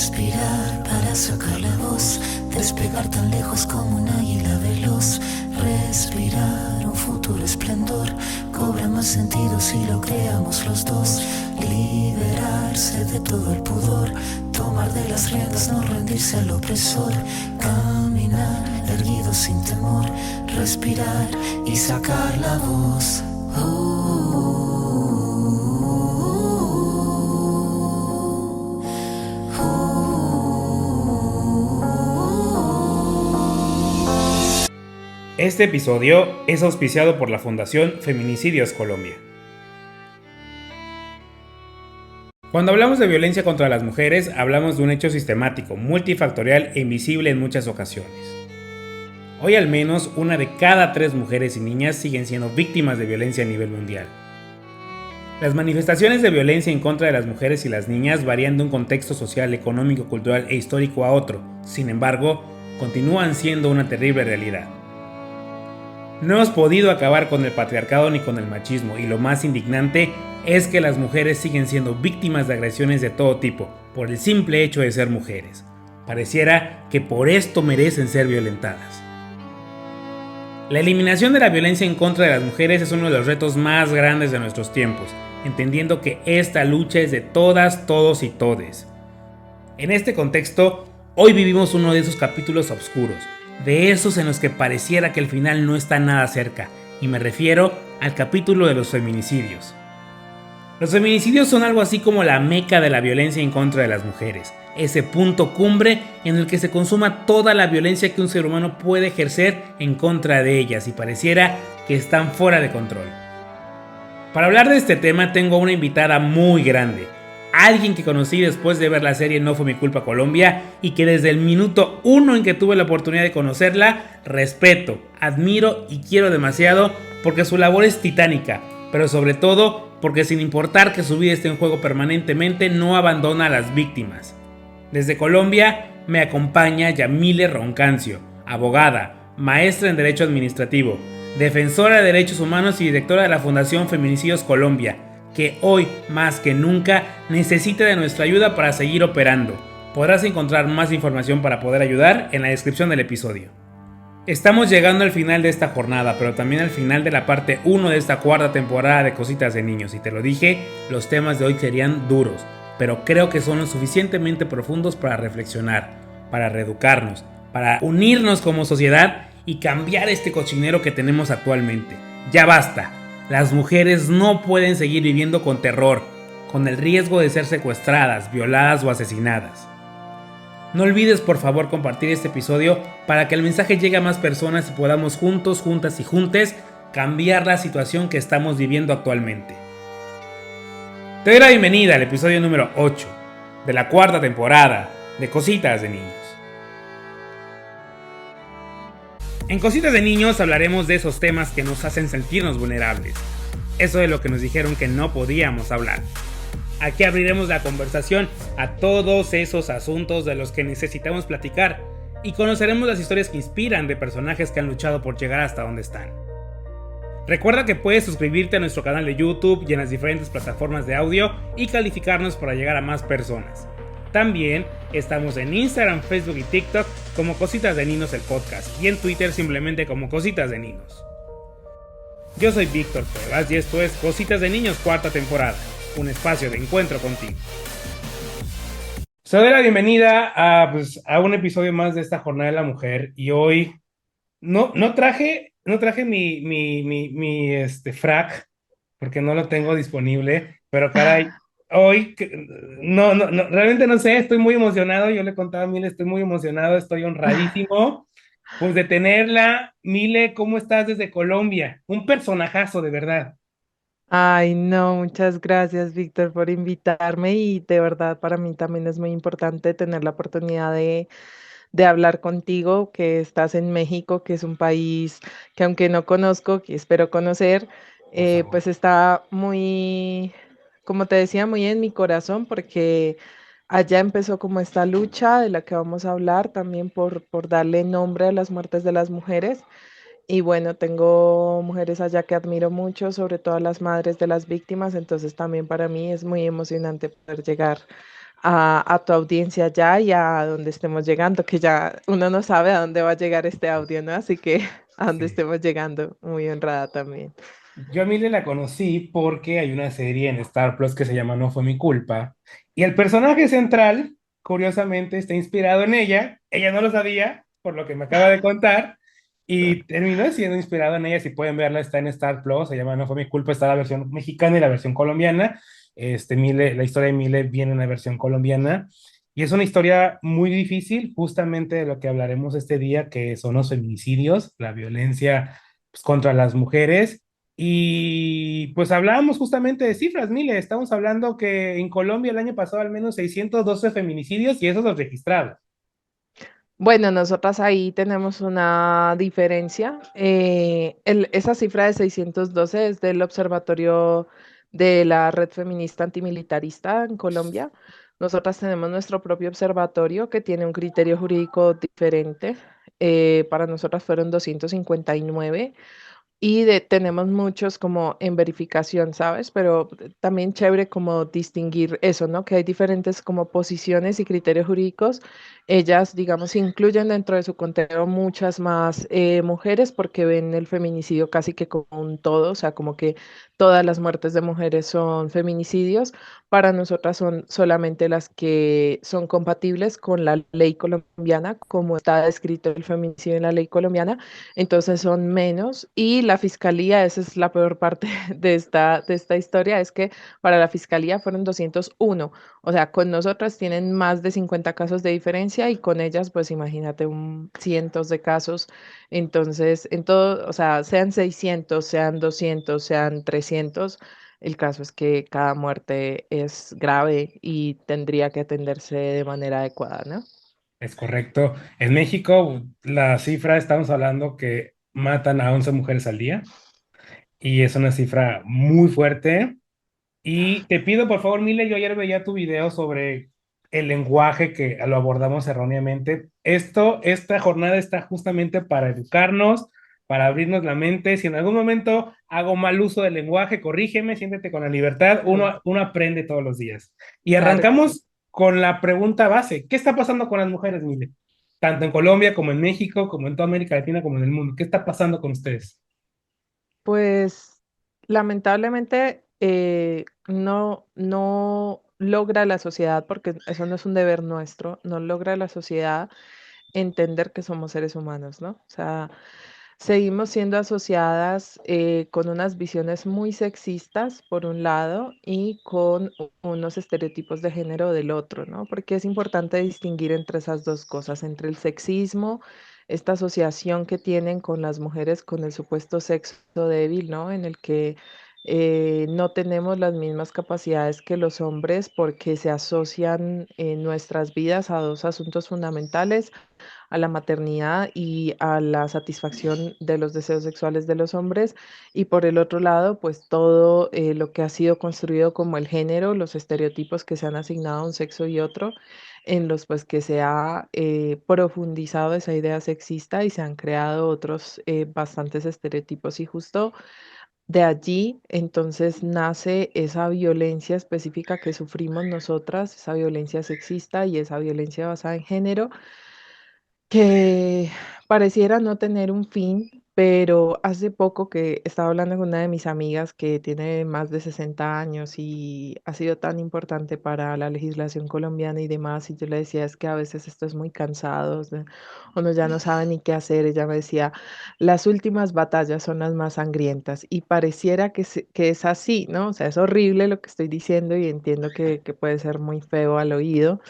Respirar para sacar la voz, despegar tan lejos como un águila veloz. Respirar, un futuro esplendor, cobra más sentido si lo creamos los dos. Liberarse de todo el pudor, tomar de las riendas, no rendirse al opresor. Caminar, erguido sin temor, respirar y sacar la voz. Este episodio es auspiciado por la Fundación Feminicidios Colombia. Cuando hablamos de violencia contra las mujeres, hablamos de un hecho sistemático, multifactorial e invisible en muchas ocasiones. Hoy al menos una de cada 3 mujeres y niñas siguen siendo víctimas de violencia a nivel mundial. Las manifestaciones de violencia en contra de las mujeres y las niñas varían de un contexto social, económico, cultural e histórico a otro. Sin embargo, continúan siendo una terrible realidad. No hemos podido acabar con el patriarcado ni con el machismo, y lo más indignante es que las mujeres siguen siendo víctimas de agresiones de todo tipo, por el simple hecho de ser mujeres. Pareciera que por esto merecen ser violentadas. La eliminación de la violencia en contra de las mujeres es uno de los retos más grandes de nuestros tiempos, entendiendo que esta lucha es de todas, todos y todes. En este contexto, hoy vivimos uno de esos capítulos oscuros, de esos en los que pareciera que el final no está nada cerca, y me refiero al capítulo de los feminicidios. Los feminicidios son algo así como la meca de la violencia en contra de las mujeres, ese punto cumbre en el que se consuma toda la violencia que un ser humano puede ejercer en contra de ellas, y pareciera que están fuera de control. Para hablar de este tema tengo una invitada muy grande, alguien que conocí después de ver la serie No Fue Mi Culpa Colombia, y que desde el minuto 1 en que tuve la oportunidad de conocerla, respeto, admiro y quiero demasiado, porque su labor es titánica, pero sobre todo porque sin importar que su vida esté en juego permanentemente, no abandona a las víctimas. Desde Colombia me acompaña Yamile Roncancio, abogada, maestra en Derecho Administrativo, defensora de derechos humanos y directora de la Fundación Feminicidios Colombia, que hoy más que nunca necesita de nuestra ayuda para seguir operando. Podrás encontrar más información para poder ayudar en la descripción del episodio. Estamos llegando al final de esta jornada, pero también al final de la parte 1 de esta 4ª temporada de Cositas de Niños. Y te lo dije, los temas de hoy serían duros, pero creo que son lo suficientemente profundos para reflexionar, para reeducarnos, para unirnos como sociedad y cambiar este cochinero que tenemos actualmente. Ya basta. Las mujeres no pueden seguir viviendo con terror, con el riesgo de ser secuestradas, violadas o asesinadas. No olvides por favor compartir este episodio para que el mensaje llegue a más personas y podamos juntos, juntas y juntes cambiar la situación que estamos viviendo actualmente. Te doy la bienvenida al episodio número 8 de la 4ª temporada de Cositas de Niños. En Cositas de Niños hablaremos de esos temas que nos hacen sentirnos vulnerables. Eso de lo que nos dijeron que no podíamos hablar. Aquí abriremos la conversación a todos esos asuntos de los que necesitamos platicar y conoceremos las historias que inspiran de personajes que han luchado por llegar hasta donde están. Recuerda que puedes suscribirte a nuestro canal de YouTube y en las diferentes plataformas de audio y calificarnos para llegar a más personas. También estamos en Instagram, Facebook y TikTok como Cositas de Niños el podcast y en Twitter simplemente como Cositas de Niños. Yo soy Víctor Cuevas y esto es Cositas de Niños 4ª temporada, un espacio de encuentro contigo. Se doy la bienvenida a un episodio más de esta Jornada de la Mujer y hoy no traje mi frac porque no lo tengo disponible, pero caray, hoy realmente no sé, estoy muy emocionado. Yo le contaba a Mile, estoy muy emocionado, estoy honradísimo pues de tenerla. Mile, ¿cómo estás desde Colombia? Un personajazo de verdad. Ay, no, muchas gracias, Víctor, por invitarme y de verdad para mí también es muy importante tener la oportunidad de hablar contigo, que estás en México, que es un país que aunque no conozco, que espero conocer, Por favor. pues está muy, como te decía, muy en mi corazón porque allá empezó como esta lucha de la que vamos a hablar también por darle nombre a las muertes de las mujeres. Y bueno, tengo mujeres allá que admiro mucho, sobre todo a las madres de las víctimas, entonces también para mí es muy emocionante poder llegar a tu audiencia ya y a donde estemos llegando, que ya uno no sabe a dónde va a llegar este audio, ¿no? Así que a donde Sí. estemos llegando, muy honrada también. Yo a Mile la conocí porque hay una serie en Star Plus que se llama No fue mi culpa. Y el personaje central, curiosamente, está inspirado en ella. Ella no lo sabía, por lo que me acaba de contar. Y terminó siendo inspirado en ella. Si pueden verla, está en Star Plus. Se llama No fue mi culpa. Está la versión mexicana y la versión colombiana. Mile, la historia de Mile viene en la versión colombiana. Y es una historia muy difícil, justamente de lo que hablaremos este día, que son los feminicidios, la violencia pues, contra las mujeres. Y pues hablábamos justamente de cifras, Mile, estamos hablando que en Colombia el año pasado al menos 612 feminicidios y esos los registrados. Bueno, nosotras ahí tenemos una diferencia. Esa cifra de 612 es del Observatorio de la Red Feminista Antimilitarista en Colombia. Nosotras tenemos nuestro propio observatorio que tiene un criterio jurídico diferente. Para nosotras fueron 259 y tenemos muchos como en verificación, ¿sabes? Pero también chévere como distinguir eso, ¿no? Que hay diferentes como posiciones y criterios jurídicos. Ellas, digamos, incluyen dentro de su conteo muchas más mujeres porque ven el feminicidio casi que como un todo, o sea, como que todas las muertes de mujeres son feminicidios. Para nosotras son solamente las que son compatibles con la ley colombiana, como está descrito el feminicidio en la ley colombiana, entonces son menos y la fiscalía, esa es la peor parte de esta historia, es que para la fiscalía fueron 201, o sea, con nosotras tienen más de 50 casos de diferencia y con ellas, pues imagínate, cientos de casos, entonces, en todo, o sea, sean 600 sean 200 sean 300 el caso es que cada muerte es grave y tendría que atenderse de manera adecuada, ¿no? Es correcto. En México, la cifra, estamos hablando que matan a 11 mujeres al día y es una cifra muy fuerte. Y te pido, por favor, Mile, yo ayer veía tu video sobre el lenguaje que lo abordamos erróneamente. Esta jornada está justamente para educarnos, para abrirnos la mente. Si en algún momento hago mal uso del lenguaje, corrígeme, siéntete con la libertad. Sí. Uno aprende todos los días. Y Claro que sí. arrancamos con la pregunta base. ¿Qué está pasando con las mujeres, Mile? Tanto en Colombia como en México, como en toda América Latina, como en el mundo. ¿Qué está pasando con ustedes? Pues lamentablemente no logra la sociedad, porque eso no es un deber nuestro, no logra la sociedad entender que somos seres humanos, ¿no? O sea, seguimos siendo asociadas con unas visiones muy sexistas, por un lado, y con unos estereotipos de género del otro, ¿no? Porque es importante distinguir entre esas dos cosas, entre el sexismo, esta asociación que tienen con las mujeres con el supuesto sexo débil, ¿no? En el que no tenemos las mismas capacidades que los hombres porque se asocian en nuestras vidas a dos asuntos fundamentales, a la maternidad y a la satisfacción de los deseos sexuales de los hombres. Y por el otro lado, pues todo lo que ha sido construido como el género, los estereotipos que se han asignado a un sexo y otro, en los pues que se ha profundizado esa idea sexista y se han creado otros bastantes estereotipos. Y justo de allí entonces nace esa violencia específica que sufrimos nosotras, esa violencia sexista y esa violencia basada en género que pareciera no tener un fin, pero hace poco que estaba hablando con una de mis amigas que tiene más de 60 años y ha sido tan importante para la legislación colombiana y demás, y yo le decía, es que a veces esto es muy cansado, o sea, uno ya no sabe ni qué hacer. Ella me decía, las últimas batallas son las más sangrientas y pareciera que es así, ¿no? O sea, es horrible lo que estoy diciendo y entiendo que puede ser muy feo al oído,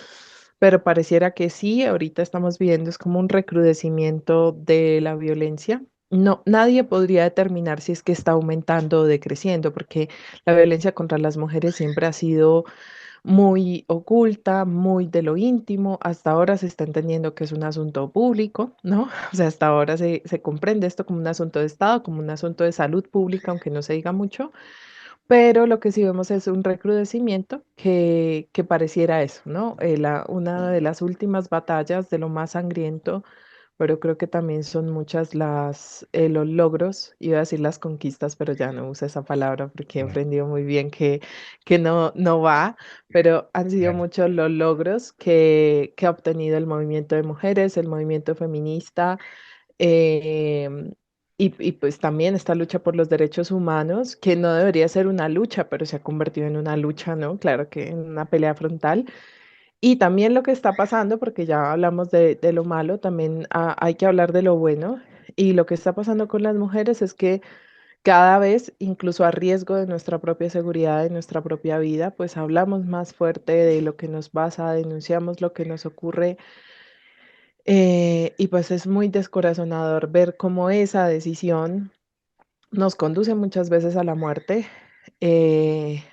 pero pareciera que sí, ahorita estamos viendo es como un recrudecimiento de la violencia. No, nadie podría determinar si es que está aumentando o decreciendo, porque la violencia contra las mujeres siempre ha sido muy oculta, muy de lo íntimo. Hasta ahora se está entendiendo que es un asunto público, ¿no? O sea, hasta ahora se comprende esto como un asunto de Estado, como un asunto de salud pública, aunque no se diga mucho. Pero lo que sí vemos es un recrudecimiento que pareciera eso, ¿no? Una de las últimas batallas de lo más sangriento pero creo que también son muchas los logros, iba a decir las conquistas, pero ya no uso esa palabra porque he No, aprendido muy bien que no, no va, pero han sido claro. muchos los logros que ha obtenido el movimiento de mujeres, el movimiento feminista, em, y pues también esta lucha por los derechos humanos, que no debería ser una lucha, pero se ha convertido en una lucha, ¿no? Claro que en una pelea frontal. Y también lo que está pasando, porque ya hablamos de lo malo, también hay que hablar de lo bueno. Y lo que está pasando con las mujeres es que cada vez, incluso a riesgo de nuestra propia seguridad, de nuestra propia vida, pues hablamos más fuerte de lo que nos pasa, denunciamos lo que nos ocurre. Y pues es muy descorazonador ver cómo esa decisión nos conduce muchas veces a la muerte. Eh,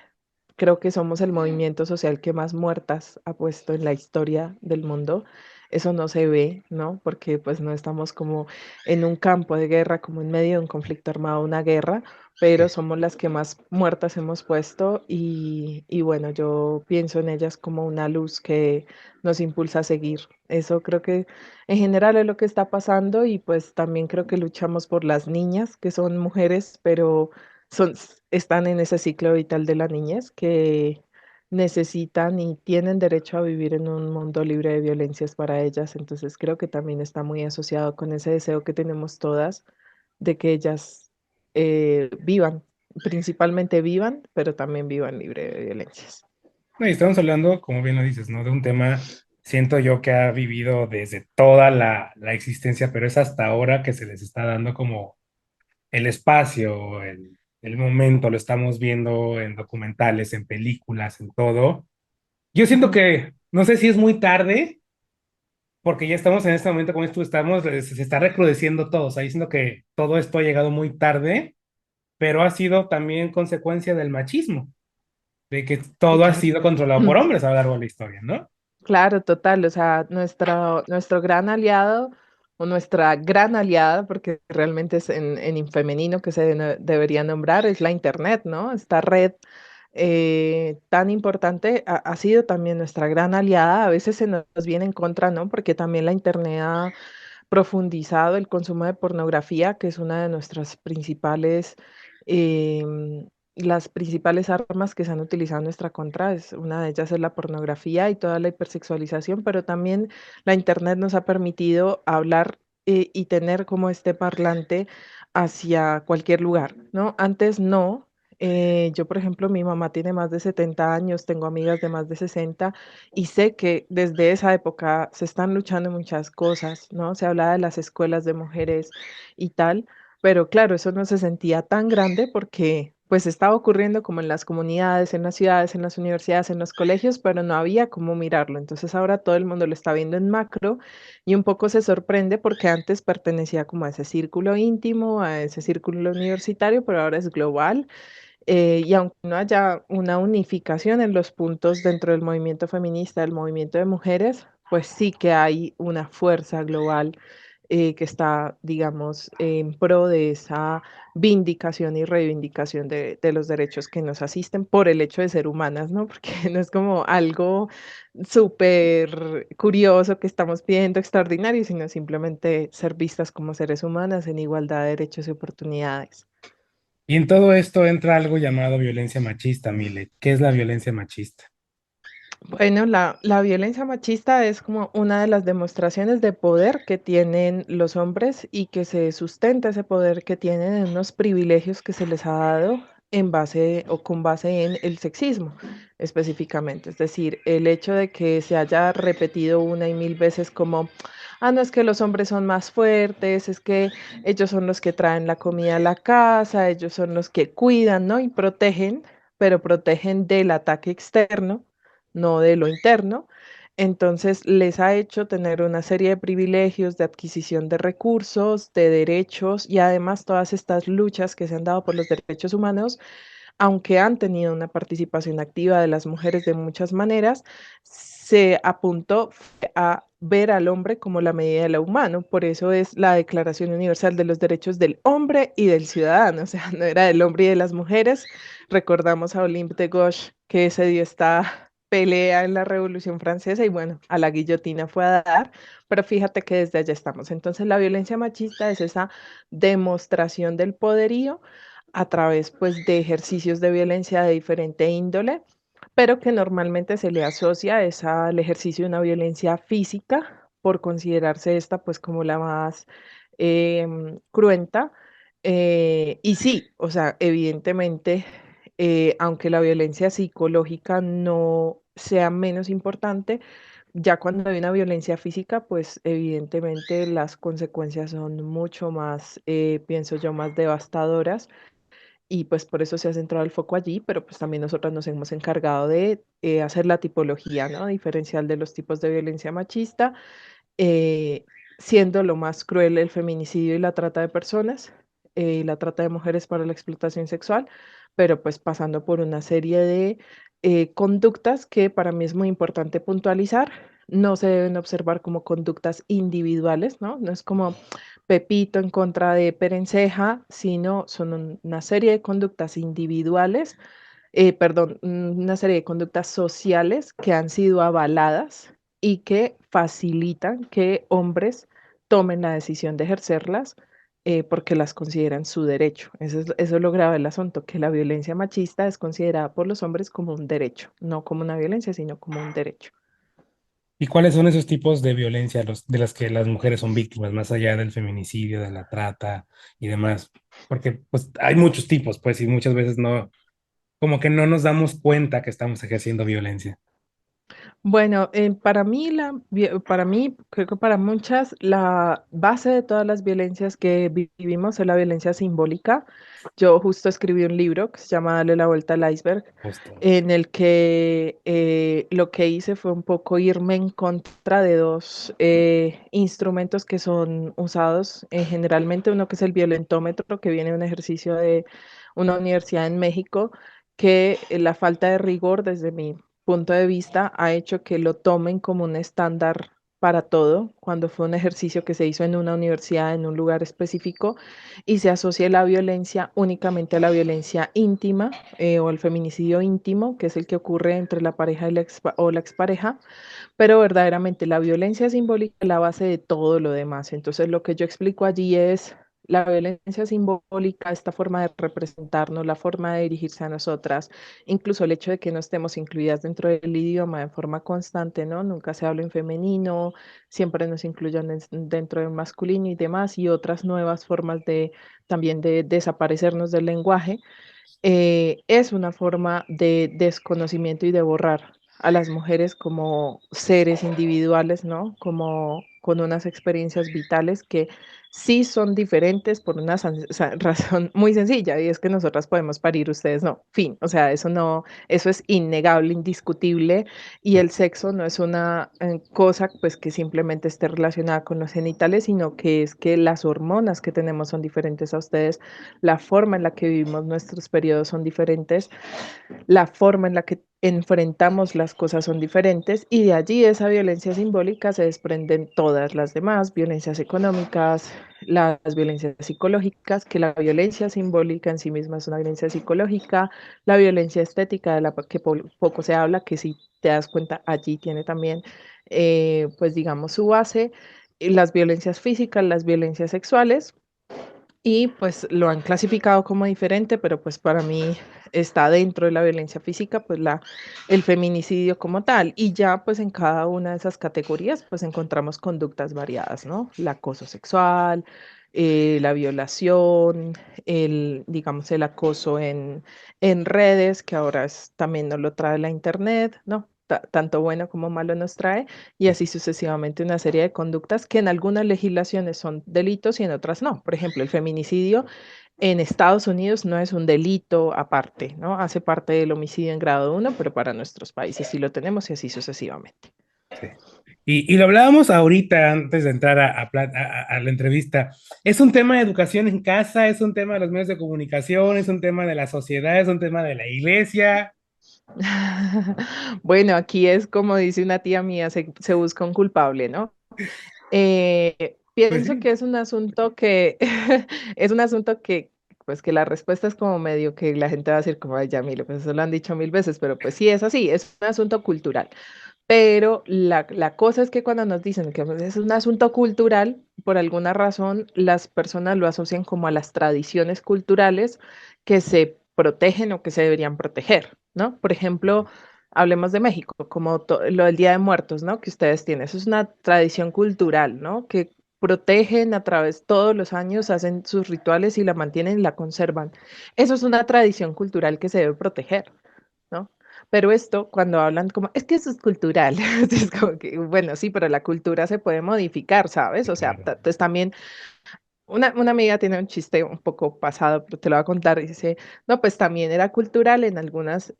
Creo que somos el movimiento social que más muertas ha puesto en la historia del mundo. Eso no se ve, ¿no? Porque pues no estamos como en un campo de guerra, como en medio de un conflicto armado, una guerra, pero somos las que más muertas hemos puesto y bueno, yo pienso en ellas como una luz que nos impulsa a seguir. Eso creo que en general es lo que está pasando y pues también creo que luchamos por las niñas, que son mujeres, pero son, están en ese ciclo vital de la niñez que necesitan y tienen derecho a vivir en un mundo libre de violencias para ellas. Entonces creo que también está muy asociado con ese deseo que tenemos todas de que ellas vivan, principalmente vivan, pero también vivan libre de violencias. No, y estamos hablando, como bien lo dices, ¿no? De un tema, siento yo que ha vivido desde toda la existencia, pero es hasta ahora que se les está dando como el espacio, el momento, lo estamos viendo en documentales, en películas, en todo. Yo siento Ujú. que, no sé si es muy tarde, porque ya estamos en este momento, como tú estamos, se está recrudeciendo todo, o sea, diciendo que todo esto ha llegado muy tarde, pero ha sido también consecuencia del machismo, de que Sí, todo ha claro. sido controlado por hombres a lo largo de la historia, ¿no? Claro, total. O sea, nuestro gran aliado o nuestra gran aliada, porque realmente es en femenino que se debería nombrar, es la Internet, ¿no? Esta red tan importante ha sido también nuestra gran aliada. A veces se nos viene en contra, ¿no? Porque también la Internet ha profundizado el consumo de pornografía, que es una de nuestras principales, las principales armas que se han utilizado en nuestra contra. Una de ellas es la pornografía y toda la hipersexualización, pero también la Internet nos ha permitido hablar y tener como este parlante hacia cualquier lugar, ¿no? Antes no. Yo, por ejemplo, mi mamá tiene más de 70 años, tengo amigas de más de 60 y sé que desde esa época se están luchando muchas cosas, ¿no? Se hablaba de las escuelas de mujeres y tal, pero claro, eso no se sentía tan grande porque pues estaba ocurriendo como en las comunidades, en las ciudades, en las universidades, en los colegios, pero no había cómo mirarlo. Entonces ahora todo el mundo lo está viendo en macro y un poco se sorprende porque antes pertenecía como a ese círculo íntimo, a ese círculo universitario, pero ahora es global y aunque no haya una unificación en los puntos dentro del movimiento feminista, del movimiento de mujeres, pues sí que hay una fuerza global que está, digamos, en pro de esa vindicación y reivindicación de los derechos que nos asisten por el hecho de ser humanas, ¿no? Porque no es como algo súper curioso que estamos pidiendo extraordinario, sino simplemente ser vistas como seres humanas en igualdad de derechos y oportunidades. Y en todo esto entra algo llamado violencia machista, Mile. ¿Qué es la violencia machista? Bueno, la violencia machista es como una de las demostraciones de poder que tienen los hombres y que se sustenta ese poder que tienen en unos privilegios que se les ha dado en base o con base en el sexismo específicamente. Es decir, el hecho de que se haya repetido una y mil veces como, no es que los hombres son más fuertes, es que ellos son los que traen la comida a la casa, ellos son los que cuidan, ¿no? Y protegen, pero protegen del ataque externo no de lo interno. Entonces les ha hecho tener una serie de privilegios, de adquisición de recursos, de derechos y además todas estas luchas que se han dado por los derechos humanos, aunque han tenido una participación activa de las mujeres de muchas maneras, se apuntó a ver al hombre como la medida de lo humano. Por eso es la Declaración Universal de los Derechos del Hombre y del Ciudadano. O sea, no era del hombre y de las mujeres. Recordamos a Olympe de Gauche que se dio esta pelea en la Revolución Francesa y bueno, a la guillotina fue a dar, pero fíjate que desde allá estamos. Entonces la violencia machista es esa demostración del poderío a través pues de ejercicios de violencia de diferente índole, pero que normalmente se le asocia es al ejercicio de una violencia física por considerarse esta pues como la más cruenta. Y sí, o sea, evidentemente, aunque la violencia psicológica no sea menos importante, ya cuando hay una violencia física, pues evidentemente las consecuencias son mucho más, pienso yo, más devastadoras y pues por eso se ha centrado el foco allí, pero pues también nosotros nos hemos encargado de hacer la tipología, ¿no? Diferencial de los tipos de violencia machista, eh, siendo lo más cruel el feminicidio y la trata de personas, la trata de mujeres para la explotación sexual, pero pues pasando por una serie de conductas que para mí es muy importante puntualizar. No se deben observar como conductas individuales, ¿no? No es como Pepito en contra de Perenceja, sino son una serie de conductas individuales, perdón, una serie de conductas sociales que han sido avaladas y que facilitan que hombres tomen la decisión de ejercerlas porque las consideran su derecho. Eso es lo grave del asunto, que la violencia machista es considerada por los hombres como un derecho, no como una violencia, sino como un derecho. ¿Y cuáles son esos tipos de violencia de las que las mujeres son víctimas, más allá del feminicidio, de la trata y demás? Porque pues hay muchos tipos, pues, y muchas veces no, como que no nos damos cuenta que estamos ejerciendo violencia. Bueno, para mí, creo que para muchas, la base de todas las violencias que vivimos es la violencia simbólica. Yo justo escribí un libro que se llama Dale la vuelta al iceberg, Justo. en el que lo que hice fue un poco irme en contra de dos instrumentos que son usados generalmente, uno que es el violentómetro, que viene de un ejercicio de una universidad en México, que la falta de rigor desde mi punto de vista ha hecho que lo tomen como un estándar para todo, cuando fue un ejercicio que se hizo en una universidad, en un lugar específico, y se asocia la violencia únicamente a la violencia íntima o al feminicidio íntimo, que es el que ocurre entre la pareja y o la expareja, pero verdaderamente la violencia simbólica es la base de todo lo demás. Entonces lo que yo explico allí es la violencia simbólica, esta forma de representarnos, la forma de dirigirse a nosotras, incluso el hecho de que no estemos incluidas dentro del idioma de forma constante, ¿no? Nunca se habla en femenino, siempre nos incluyen dentro del masculino y demás, y otras nuevas formas de también de desaparecernos del lenguaje, es una forma de desconocimiento y de borrar a las mujeres como seres individuales, ¿no? Como con unas experiencias vitales que sí son diferentes por una razón muy sencilla, y es que nosotras podemos parir, ustedes no. Fin, o sea, eso no, eso es innegable, indiscutible, y el sexo no es una cosa pues que simplemente esté relacionada con los genitales, sino que es que las hormonas que tenemos son diferentes a ustedes, la forma en la que vivimos nuestros periodos son diferentes, la forma en la que enfrentamos las cosas son diferentes y de allí esa violencia simbólica se desprenden todas las demás, violencias económicas, las violencias psicológicas, que la violencia simbólica en sí misma es una violencia psicológica, la violencia estética de la que poco se habla, que si te das cuenta allí tiene también, pues digamos, su base, y las violencias físicas, las violencias sexuales, y pues lo han clasificado como diferente, pero pues para mí está dentro de la violencia física, pues el feminicidio como tal. Y ya pues en cada una de esas categorías pues encontramos conductas variadas, ¿no? El acoso sexual, la violación, digamos, el acoso en redes, que ahora también nos lo trae la internet, ¿no? Tanto bueno como malo nos trae, y así sucesivamente una serie de conductas que en algunas legislaciones son delitos y en otras no. Por ejemplo, el feminicidio en Estados Unidos no es un delito aparte, ¿no? Hace parte del homicidio en grado 1, pero para nuestros países sí lo tenemos y así sucesivamente. Sí. Y lo hablábamos ahorita antes de entrar a la entrevista. Es un tema de educación en casa, es un tema de los medios de comunicación, es un tema de la sociedad, es un tema de la iglesia. Bueno, aquí es como dice una tía mía, se busca un culpable, ¿no? Pues Pienso sí. que es un asunto que es un asunto que pues que la respuesta es como medio que la gente va a decir como, ay, ya, mire, pues eso lo han dicho mil veces, pero pues sí es así, es un asunto cultural. Pero la cosa es que cuando nos dicen que pues, es un asunto cultural, por alguna razón las personas lo asocian como a las tradiciones culturales que se protegen o que se deberían proteger, ¿no? Por ejemplo, hablemos de México, como lo del Día de Muertos, ¿no? Que ustedes tienen. Eso es una tradición cultural, ¿no? Que protegen a través todos los años, hacen sus rituales y la mantienen y la conservan. Eso es una tradición cultural que se debe proteger, ¿no? Pero esto, cuando hablan como, es que eso es cultural, es como que, bueno, sí, pero la cultura se puede modificar, ¿sabes? O sea, Claro. pues también una amiga tiene un chiste un poco pasado, pero te lo voy a contar. Dice, no, pues también era cultural en algunas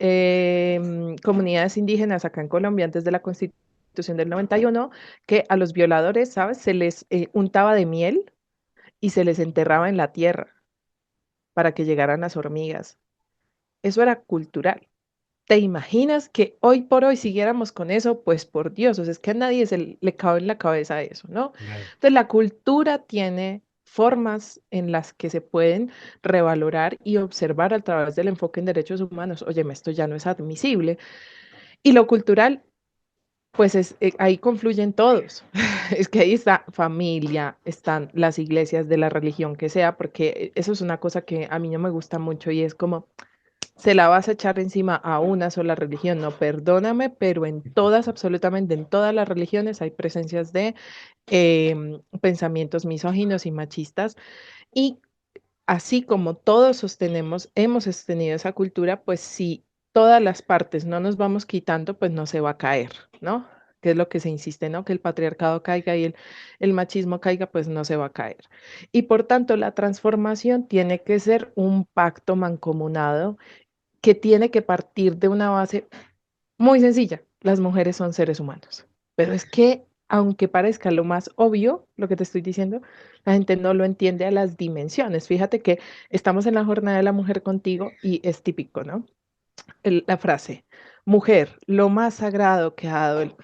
comunidades indígenas acá en Colombia antes de la Constitución del 91, que a los violadores, ¿sabes? Se les untaba de miel y se les enterraba en la tierra para que llegaran las hormigas. Eso era cultural. ¿Te imaginas que hoy por hoy siguiéramos con eso? Pues por Dios, o sea, es que a nadie le cabe en la cabeza eso, ¿no? Claro. Entonces la cultura tiene formas en las que se pueden revalorar y observar a través del enfoque en derechos humanos. Oye, esto ya no es admisible. Y lo cultural, pues ahí confluyen todos. Es que ahí está familia, están las iglesias de la religión que sea, porque eso es una cosa que a mí no me gusta mucho y es como se la vas a echar encima a una sola religión. No, perdóname, pero en todas, absolutamente en todas las religiones hay presencias de pensamientos misóginos y machistas. Y así como todos sostenemos, hemos sostenido esa cultura, pues si todas las partes no nos vamos quitando, pues no se va a caer, ¿no? Que es lo que se insiste, ¿no? Que el patriarcado caiga y el machismo caiga, pues no se va a caer. Y por tanto, la transformación tiene que ser un pacto mancomunado que tiene que partir de una base muy sencilla. Las mujeres son seres humanos. Pero es que, aunque parezca lo más obvio, lo que te estoy diciendo, la gente no lo entiende a las dimensiones. Fíjate que estamos en la jornada de la mujer contigo y es típico, ¿no? La frase, mujer, lo más sagrado que ha dado el...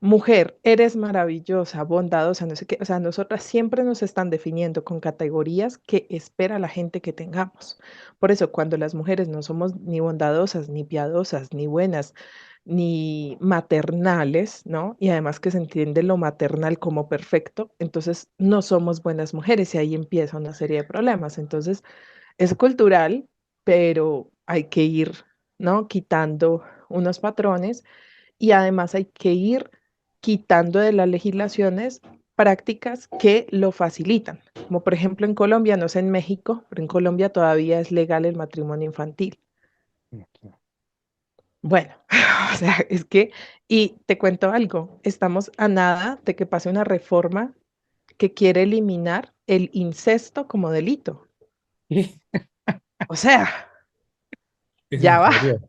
Mujer, eres maravillosa, bondadosa, no sé qué. O sea, nosotras siempre nos están definiendo con categorías que espera la gente que tengamos. Por eso, cuando las mujeres no somos ni bondadosas, ni piadosas, ni buenas, ni maternales, ¿no? Y además que se entiende lo maternal como perfecto, entonces no somos buenas mujeres y ahí empieza una serie de problemas. Entonces, es cultural, pero hay que ir, ¿no? Quitando unos patrones y además hay que ir quitando de las legislaciones prácticas que lo facilitan. Como por ejemplo en Colombia, no sé en México, pero en Colombia todavía es legal el matrimonio infantil. Bueno, o sea, es que, y te cuento algo, estamos a nada de que pase una reforma que quiere eliminar el incesto como delito. O sea, ¿Es ya en va. serio?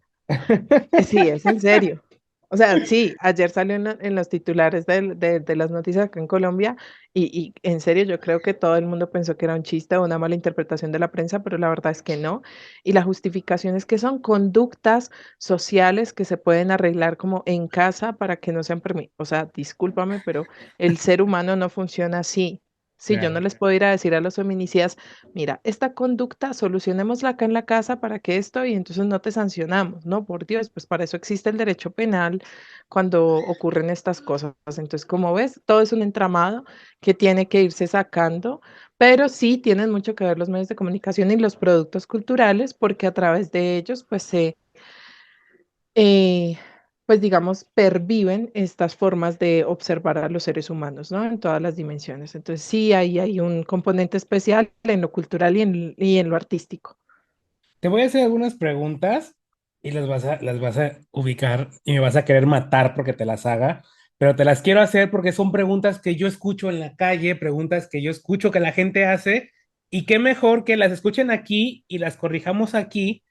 Sí, es en serio. O sea, sí, ayer salió en los titulares de las noticias acá en Colombia y en serio yo creo que todo el mundo pensó que era un chiste o una mala interpretación de la prensa, pero la verdad es que no. Y la justificación es que son conductas sociales que se pueden arreglar como en casa para que no sean permitidas. O sea, discúlpame, pero el ser humano no funciona así. Sí, yo no Claro. les puedo ir a decir a los feminicidas, mira, esta conducta solucionémosla acá en la casa para que esto y entonces no te sancionamos, ¿no? Por Dios, pues para eso existe el derecho penal cuando ocurren estas cosas. Entonces, como ves, todo es un entramado que tiene que irse sacando, pero sí tienen mucho que ver los medios de comunicación y los productos culturales porque a través de ellos, pues eh, pues digamos, perviven estas formas de observar a los seres humanos, ¿no? En todas las dimensiones. Entonces, sí, ahí hay un componente especial en lo cultural y en lo artístico. Te voy a hacer algunas preguntas y las vas a ubicar y me vas a querer matar porque te las haga, pero te las quiero hacer porque son preguntas que yo escucho en la calle, preguntas que yo escucho que la gente hace y qué mejor que las escuchen aquí y las corrijamos aquí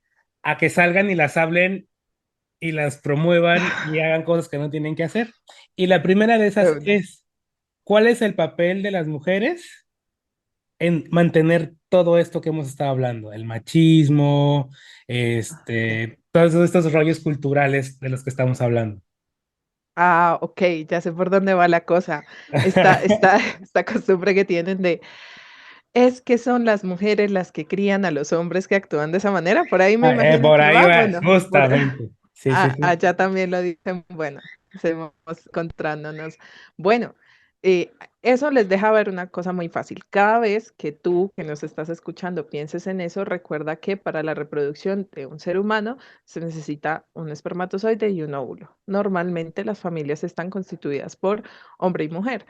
a que salgan y las hablen y las promuevan y hagan cosas que no tienen que hacer. Y la primera de De esas una. es, ¿cuál es el papel de las mujeres en mantener todo esto que hemos estado hablando, el machismo, Ok. todos estos rollos culturales de los que estamos hablando? Ah, ok, ya sé por dónde va la cosa. Esta costumbre que tienen de Es que son las mujeres las que crían a los hombres que actúan de esa manera. Por ahí me imagino Por que ahí va. va, Bueno, por justamente. Sí, sí, sí. allá también lo dicen. Bueno, seguimos encontrándonos. Bueno, eh, eso les deja ver una cosa muy fácil. Cada vez que tú que nos estás escuchando pienses en eso, recuerda que para la reproducción de un ser humano se necesita un espermatozoide y un óvulo. Normalmente las familias están constituidas por hombre y mujer.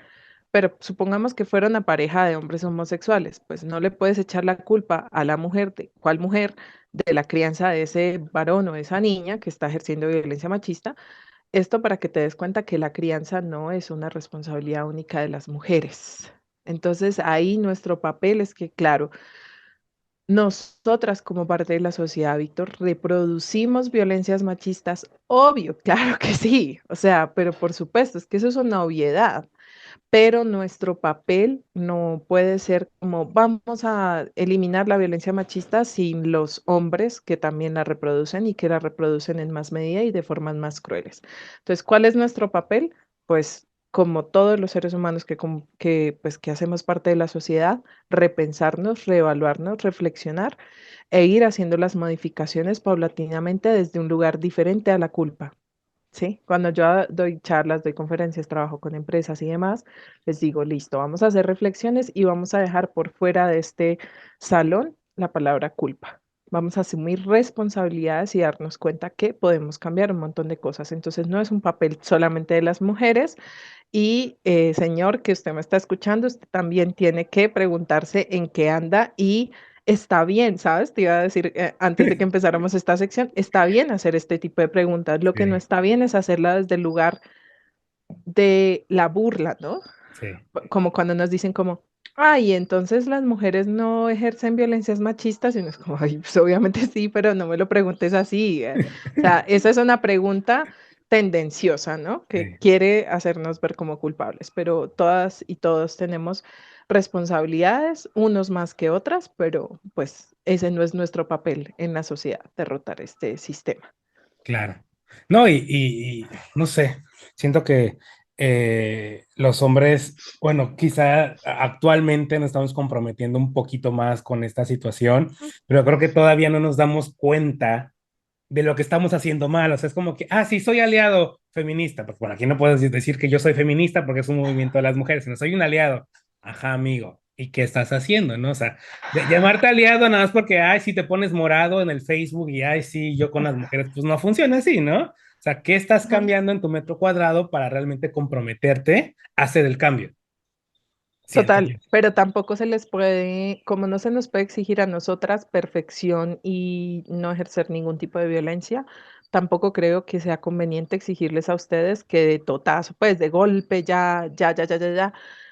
Pero supongamos que fuera una pareja de hombres homosexuales, pues no le puedes echar la culpa a la mujer, de cuál mujer, de la crianza de ese varón o esa niña que está ejerciendo violencia machista. Esto para que te des cuenta que la crianza no es una responsabilidad única de las mujeres. Entonces ahí nuestro papel es que, claro, nosotras como parte de la sociedad, Víctor, reproducimos violencias machistas, obvio, claro que sí, o sea, pero por supuesto, es que eso es una obviedad, pero nuestro papel no puede ser como vamos a eliminar la violencia machista sin los hombres que también la reproducen y que la reproducen en más medida y de formas más crueles. Entonces, ¿cuál es nuestro papel? Pues como todos los seres humanos pues, que hacemos parte de la sociedad, repensarnos, reevaluarnos, reflexionar e ir haciendo las modificaciones paulatinamente desde un lugar diferente a la culpa. Sí, cuando yo doy charlas, doy conferencias, trabajo con empresas y demás, les digo, listo, vamos a hacer reflexiones y vamos a dejar por fuera de este salón la palabra culpa. Vamos a asumir responsabilidades y darnos cuenta que podemos cambiar un montón de cosas. Entonces, no es un papel solamente de las mujeres. Y señor, que usted me está escuchando, usted también tiene que preguntarse en qué anda y está bien, ¿sabes? Te iba a decir antes de que empezáramos esta sección, está bien hacer este tipo de preguntas. Lo que no Sí, está bien es hacerla desde el lugar de la burla, ¿no? sí. Como cuando nos dicen como, ay, entonces las mujeres no ejercen violencias machistas y uno es como, ay, pues obviamente sí, pero no me lo preguntes así. O sea, esa es una pregunta tendenciosa, ¿no? Que Sí. quiere hacernos ver como culpables, pero todas y todos tenemos responsabilidades, unos más que otras, pero pues ese no es nuestro papel en la sociedad, derrotar este sistema. Claro. No, y no sé, siento que los hombres, bueno, quizá actualmente nos estamos comprometiendo un poquito más con esta situación, pero creo que todavía no nos damos cuenta de lo que estamos haciendo mal. O sea, es como que, ah, sí, soy aliado feminista. Pues bueno, aquí no puedes decir que yo soy feminista porque es un movimiento de las mujeres, sino soy un aliado. Ajá, amigo. ¿Y qué estás haciendo, no? O sea, llamarte aliado nada más porque, ay, si te pones morado en el Facebook y, ay, sí, yo con las mujeres, pues no funciona así, ¿no? O sea, ¿qué estás Ujú. cambiando en tu metro cuadrado para realmente comprometerte a hacer el cambio? Siento yo. Total, pero tampoco se les puede, como no se nos puede exigir a nosotras perfección y no ejercer ningún tipo de violencia, tampoco creo que sea conveniente exigirles a ustedes que de totazo, pues de golpe, ya.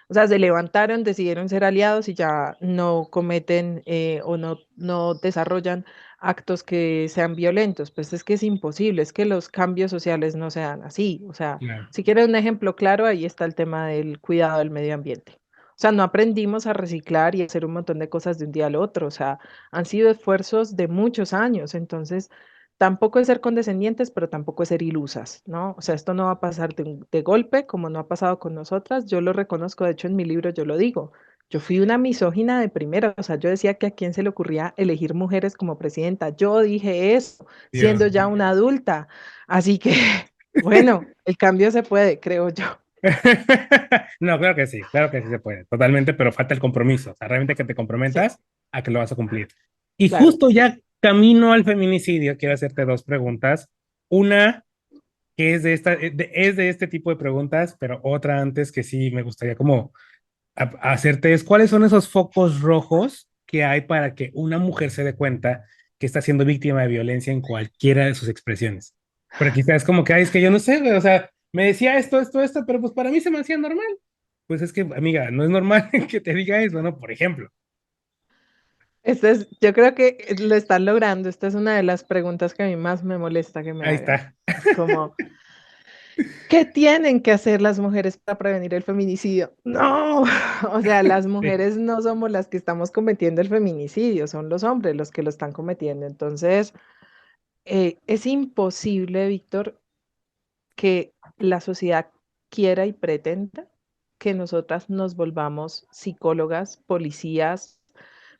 O sea, se levantaron, decidieron ser aliados y ya no cometen o no desarrollan actos que sean violentos. Pues es que es imposible, es que los cambios sociales no se dan así. O sea, Claro. si quieren un ejemplo claro, ahí está el tema del cuidado del medio ambiente. O sea, no aprendimos a reciclar y a hacer un montón de cosas de un día al otro. O sea, han sido esfuerzos de muchos años. Entonces, tampoco es ser condescendientes, pero tampoco es ser ilusas, ¿no? O sea, esto no va a pasar de golpe, como no ha pasado con nosotras. Yo lo reconozco, de hecho, en mi libro yo lo digo. Yo fui una misógina de primera. O sea, yo decía que a quién se le ocurría elegir mujeres como presidenta. Yo dije eso, Dios siendo ya mío. una adulta. Así que, bueno, el cambio se puede, creo yo. No, claro que sí se puede, totalmente, pero falta el compromiso, o sea, realmente que te Sí, comprometas a que lo vas a cumplir. Y claro justo que sí. ya camino al feminicidio, quiero hacerte dos preguntas. Una que es de es de este tipo de preguntas, pero otra antes que sí me gustaría como hacerte es, ¿cuáles son esos focos rojos que hay para que una mujer se dé cuenta que está siendo víctima de violencia en cualquiera de sus expresiones? Pero quizás es como que, ay, es que yo no sé, güey, o sea, me decía esto, pero pues para mí se me hacía normal. Pues es que, amiga, no es normal que te diga eso, ¿no? Por ejemplo, Yo creo que lo están logrando. Esta es una de las preguntas que a mí más me molesta que me ahí hagan. está. Es como, ¿qué tienen que hacer las mujeres para prevenir el feminicidio? No, o sea, las Sí, mujeres no somos las que estamos cometiendo el feminicidio, son los hombres los que lo están cometiendo. Entonces, es imposible, Víctor, que la sociedad quiera y pretenda que nosotras nos volvamos psicólogas, policías,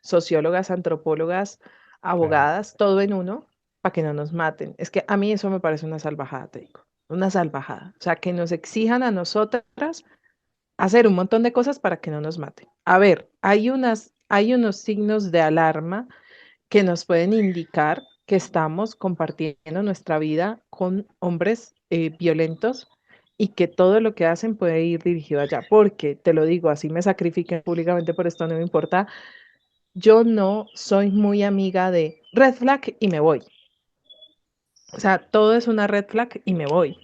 sociólogas, antropólogas, Claro. abogadas, todo en uno, para que no nos maten. Es que a mí eso me parece una salvajada, te digo, una salvajada. O sea, que nos exijan a nosotras hacer un montón de cosas para que no nos maten. A ver, hay unos signos de alarma que nos pueden indicar que estamos compartiendo nuestra vida con hombres violentos y que todo lo que hacen puede ir dirigido allá. Porque, te lo digo, así me sacrifiquen públicamente por esto, no me importa. Yo no soy muy amiga de red flag y me voy. O sea, todo es una red flag y me voy.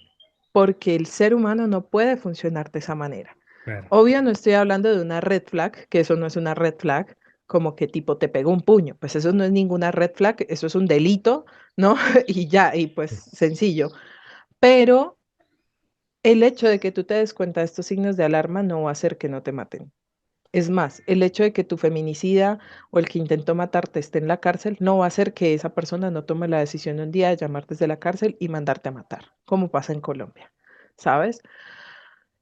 Porque el ser humano no puede funcionar de esa manera. Claro. Obvio, no estoy hablando de una red flag, que eso no es una red flag, como que tipo te pegó un puño, pues eso no es ninguna red flag, eso es un delito, ¿no? Y ya, y pues sencillo. Pero el hecho de que tú te des cuenta de estos signos de alarma no va a hacer que no te maten. Es más, el hecho de que tu feminicida o el que intentó matarte esté en la cárcel no va a hacer que esa persona no tome la decisión un día de llamarte desde la cárcel y mandarte a matar, como pasa en Colombia, ¿sabes?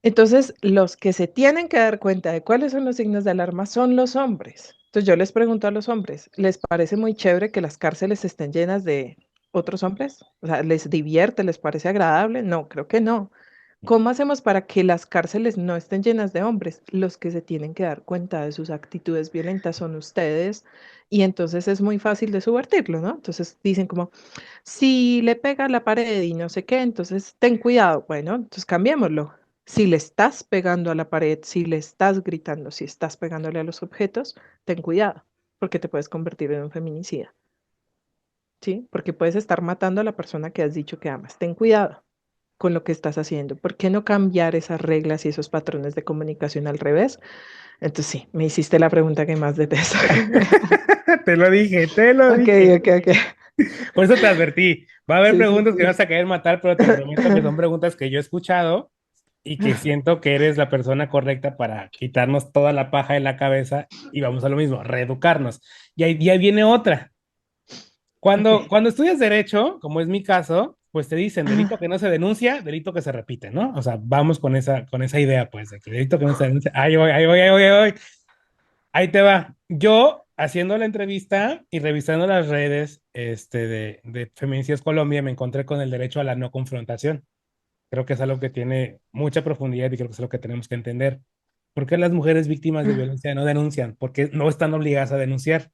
Entonces, los que se tienen que dar cuenta de cuáles son los signos de alarma son los hombres. Entonces, yo les pregunto a los hombres, ¿les parece muy chévere que las cárceles estén llenas de otros hombres? O sea, ¿les divierte? ¿Les parece agradable? No, creo que no. ¿Cómo hacemos para que las cárceles no estén llenas de hombres? Los que se tienen que dar cuenta de sus actitudes violentas son ustedes y entonces es muy fácil de subvertirlo, ¿no? Entonces dicen como, si le pega a la pared y no sé qué, entonces ten cuidado. Bueno, entonces cambiémoslo. Si le estás pegando a la pared, si le estás gritando, si estás pegándole a los objetos, ten cuidado, porque te puedes convertir en un feminicida, ¿sí? Porque puedes estar matando a la persona que has dicho que amas. Ten cuidado con lo que estás haciendo. ¿Por qué no cambiar esas reglas y esos patrones de comunicación al revés? Entonces sí, me hiciste la pregunta que más detesto. Te lo dije, te lo Ok, dije. ok, ok. Por eso te advertí. Va a haber Sí, sí, preguntas que sí. vas a querer matar, pero te prometo que son preguntas que yo he escuchado y que siento que eres la persona correcta para quitarnos toda la paja de la cabeza y vamos a lo mismo, reeducarnos. Y ahí viene otra. Ok. Cuando estudias derecho, como es mi caso, pues te dicen delito que no se denuncia, delito que se repite, ¿no? O sea, vamos con esa idea, pues, de que delito que no se denuncia. Ahí voy, ahí voy, ahí voy, ahí voy. Ahí te va. Yo haciendo la entrevista y revisando las redes de Feminicidios Colombia, me encontré con el derecho a la no confrontación. Creo que es algo que tiene mucha profundidad y creo que es algo que tenemos que entender. ¿Por qué las mujeres víctimas de violencia no denuncian? Porque no están obligadas a denunciar.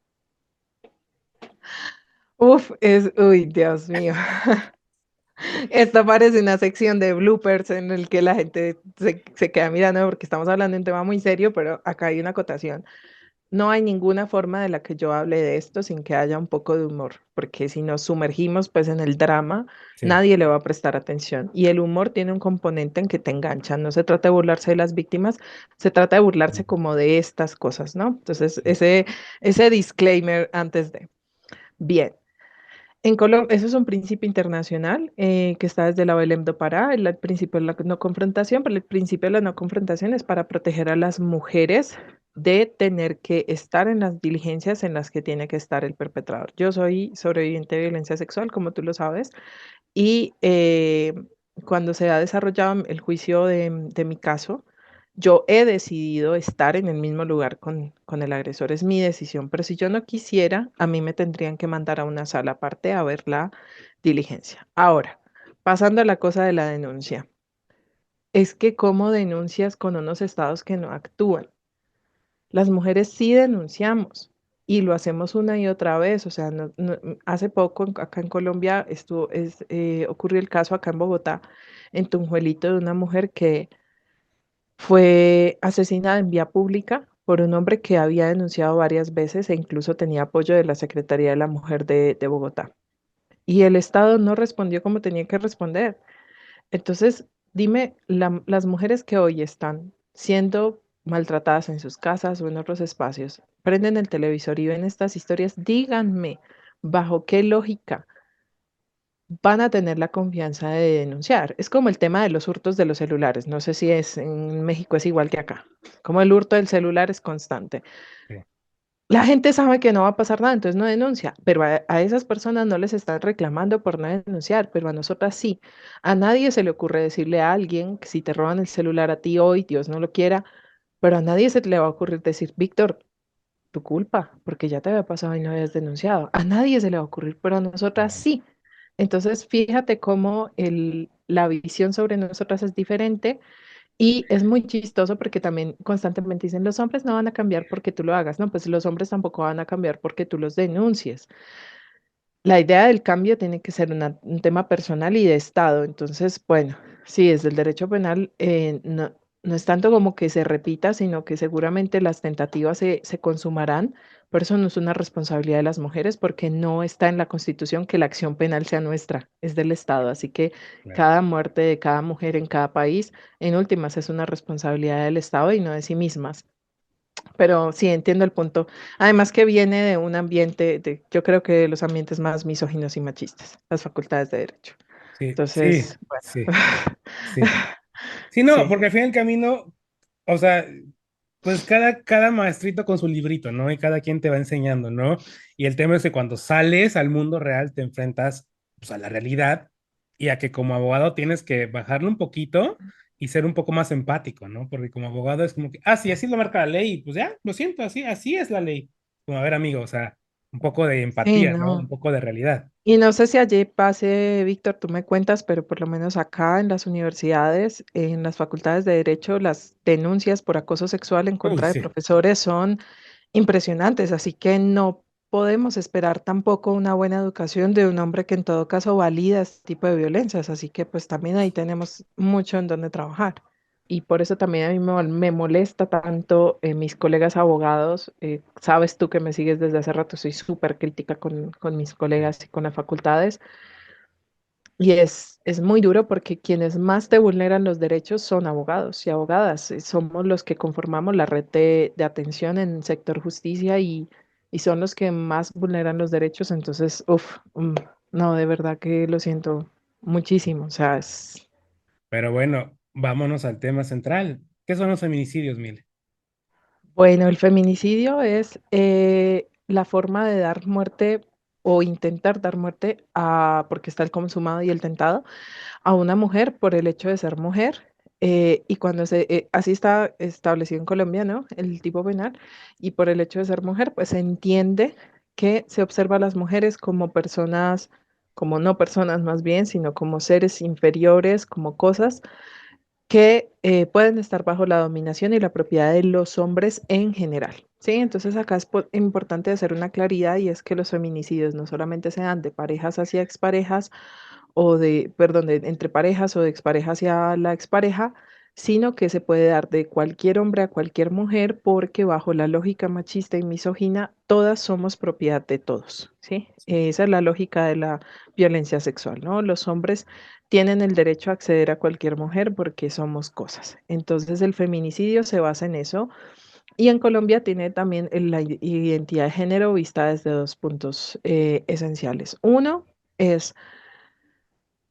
Uf, uy, Dios mío. Esta parece una sección de bloopers en el que la gente se queda mirando porque estamos hablando de un tema muy serio, pero acá hay una acotación. No hay ninguna forma de la que yo hable de esto sin que haya un poco de humor, porque si nos sumergimos pues en el drama, Sí. nadie le va a prestar atención. Y el humor tiene un componente en que te engancha. No se trata de burlarse de las víctimas, se trata de burlarse como de estas cosas, ¿no? Entonces, ese disclaimer antes de. Bien. En Colombia, eso es un principio internacional que está desde la Belém do Pará, el principio de la no confrontación, pero el principio de la no confrontación es para proteger a las mujeres de tener que estar en las diligencias en las que tiene que estar el perpetrador. Yo soy sobreviviente de violencia sexual, como tú lo sabes, y cuando se ha desarrollado el juicio de mi caso, yo he decidido estar en el mismo lugar con el agresor, es mi decisión, pero si yo no quisiera, a mí me tendrían que mandar a una sala aparte a ver la diligencia. Ahora, pasando a la cosa de la denuncia, es que cómo denuncias con unos estados que no actúan. Las mujeres sí denunciamos y lo hacemos una y otra vez. O sea, hace poco acá en Colombia ocurrió el caso acá en Bogotá, en Tunjuelito, de una mujer que fue asesinada en vía pública por un hombre que había denunciado varias veces e incluso tenía apoyo de la Secretaría de la Mujer de Bogotá. Y el Estado no respondió como tenía que responder. Entonces, dime, las mujeres que hoy están siendo maltratadas en sus casas o en otros espacios, prenden el televisor y ven estas historias, díganme, ¿bajo qué lógica van a tener la confianza de denunciar? Es como el tema de los hurtos de los celulares. No sé si es en México es igual que acá. Como el hurto del celular es constante. Sí. La gente sabe que no va a pasar nada, entonces no denuncia, pero a esas personas no les están reclamando por no denunciar, pero a nosotras sí. A nadie se le ocurre decirle a alguien que si te roban el celular a ti hoy, Dios no lo quiera, pero a nadie se le va a ocurrir decir, Víctor, tu culpa, porque ya te había pasado y no habías denunciado. A nadie se le va a ocurrir, pero a nosotras Claro. sí. Entonces, fíjate cómo la visión sobre nosotras es diferente y es muy chistoso porque también constantemente dicen, los hombres no van a cambiar porque tú lo hagas. No, pues los hombres tampoco van a cambiar porque tú los denuncies. La idea del cambio tiene que ser un tema personal y de Estado. Entonces, bueno, sí, desde el derecho penal no es tanto como que se repita, sino que seguramente las tentativas se consumarán, pero eso no es una responsabilidad de las mujeres porque no está en la Constitución que la acción penal sea nuestra, es del Estado. Así que Claro. cada muerte de cada mujer en cada país, en últimas, es una responsabilidad del Estado y no de sí mismas. Pero sí, entiendo el punto. Además que viene de un ambiente, yo creo que de los ambientes más misóginos y machistas, las facultades de derecho. Sí, sí, Entonces, bueno, sí, sí. Sí, no, sí, porque al fin y al camino, o sea, pues cada maestrito con su librito, ¿no? Y cada quien te va enseñando, ¿no? Y el tema es que cuando sales al mundo real te enfrentas, pues, a la realidad y a que como abogado tienes que bajarle un poquito y ser un poco más empático, ¿no? Porque como abogado es como que, ah, sí, así lo marca la ley, y pues ya, lo siento, así es la ley. Como, a ver, amigo, o sea, un poco de sí, empatía, ¿no? Un no. poco de realidad. Y no sé si allí pase, Víctor, tú me cuentas, pero por lo menos acá en las universidades, en las facultades de derecho, las denuncias por acoso sexual en Uy, contra de sí. profesores son impresionantes, así que no podemos esperar tampoco una buena educación de un hombre que en todo caso valida este tipo de violencias, así que pues también ahí tenemos mucho en donde trabajar. Y por eso también a mí me molesta tanto mis colegas abogados. Sabes tú que me sigues desde hace rato, soy súper crítica con mis Sí. colegas y con las facultades. Y es muy duro porque quienes más te vulneran los derechos son abogados y abogadas. Somos los que conformamos la red de atención en el sector justicia y son los que más vulneran los derechos. Entonces, uff, no, de verdad que lo siento muchísimo. O sea, Pero bueno, vámonos al tema central. ¿Qué son los feminicidios, Mil? bueno, el feminicidio es la forma de dar muerte o intentar dar muerte porque está el consumado y el tentado a una mujer por el hecho de ser mujer. Y cuando así está establecido en Colombia, ¿no? El tipo penal, y por el hecho de ser mujer, pues se entiende que se observa a las mujeres como personas, como no personas más bien, sino como seres inferiores, como cosas que pueden estar bajo la dominación y la propiedad de los hombres en general. Sí, entonces acá es importante hacer una claridad y es que los feminicidios no solamente se dan de parejas hacia exparejas, o perdón, entre parejas o de expareja hacia la expareja, sino que se puede dar de cualquier hombre a cualquier mujer porque bajo la lógica machista y misógina, todas somos propiedad de todos, ¿sí? Esa es la lógica de la violencia sexual, ¿no? Los hombres tienen el derecho a acceder a cualquier mujer porque somos cosas. Entonces el feminicidio se basa en eso y en Colombia tiene también la identidad de género vista desde dos puntos esenciales. Uno es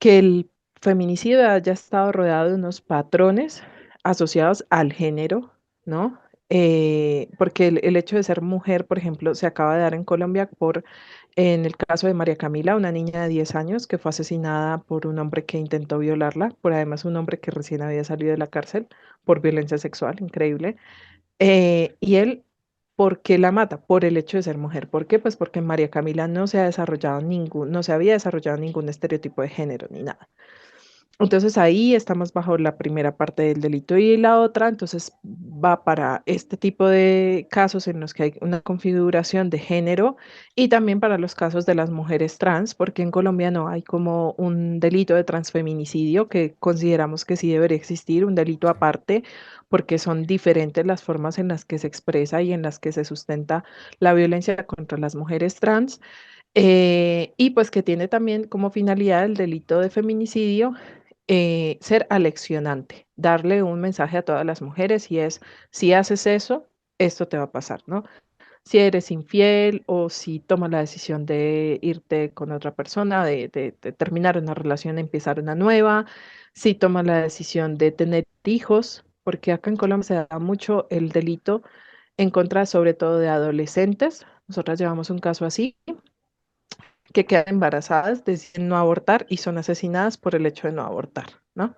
que el feminicidio haya estado rodeado de unos patrones asociados al género, ¿no? Porque el hecho de ser mujer, por ejemplo, se acaba de dar en Colombia en el caso de María Camila, una niña de 10 años que fue asesinada por un hombre que intentó violarla, por además un hombre que recién había salido de la cárcel por violencia sexual, increíble. Y él, ¿por qué la mata? Por el hecho de ser mujer. ¿Por qué? Pues porque en María Camila no se había desarrollado ningún estereotipo de género ni nada. Entonces ahí estamos bajo la primera parte del delito y la otra, entonces va para este tipo de casos en los que hay una configuración de género y también para los casos de las mujeres trans, porque en Colombia no hay como un delito de transfeminicidio que consideramos que sí debería existir, un delito Sí. aparte, porque son diferentes las formas en las que se expresa y en las que se sustenta la violencia contra las mujeres trans. Y pues que tiene también como finalidad el delito de feminicidio, ser aleccionante, darle un mensaje a todas las mujeres y es, si haces eso, esto te va a pasar, ¿no? Si eres infiel o si tomas la decisión de irte con otra persona, de terminar una relación, empezar una nueva, si tomas la decisión de tener hijos, porque acá en Colombia se da mucho el delito en contra sobre todo de adolescentes. Nosotras llevamos un caso así que quedan embarazadas, deciden no abortar y son asesinadas por el hecho de no abortar, ¿no?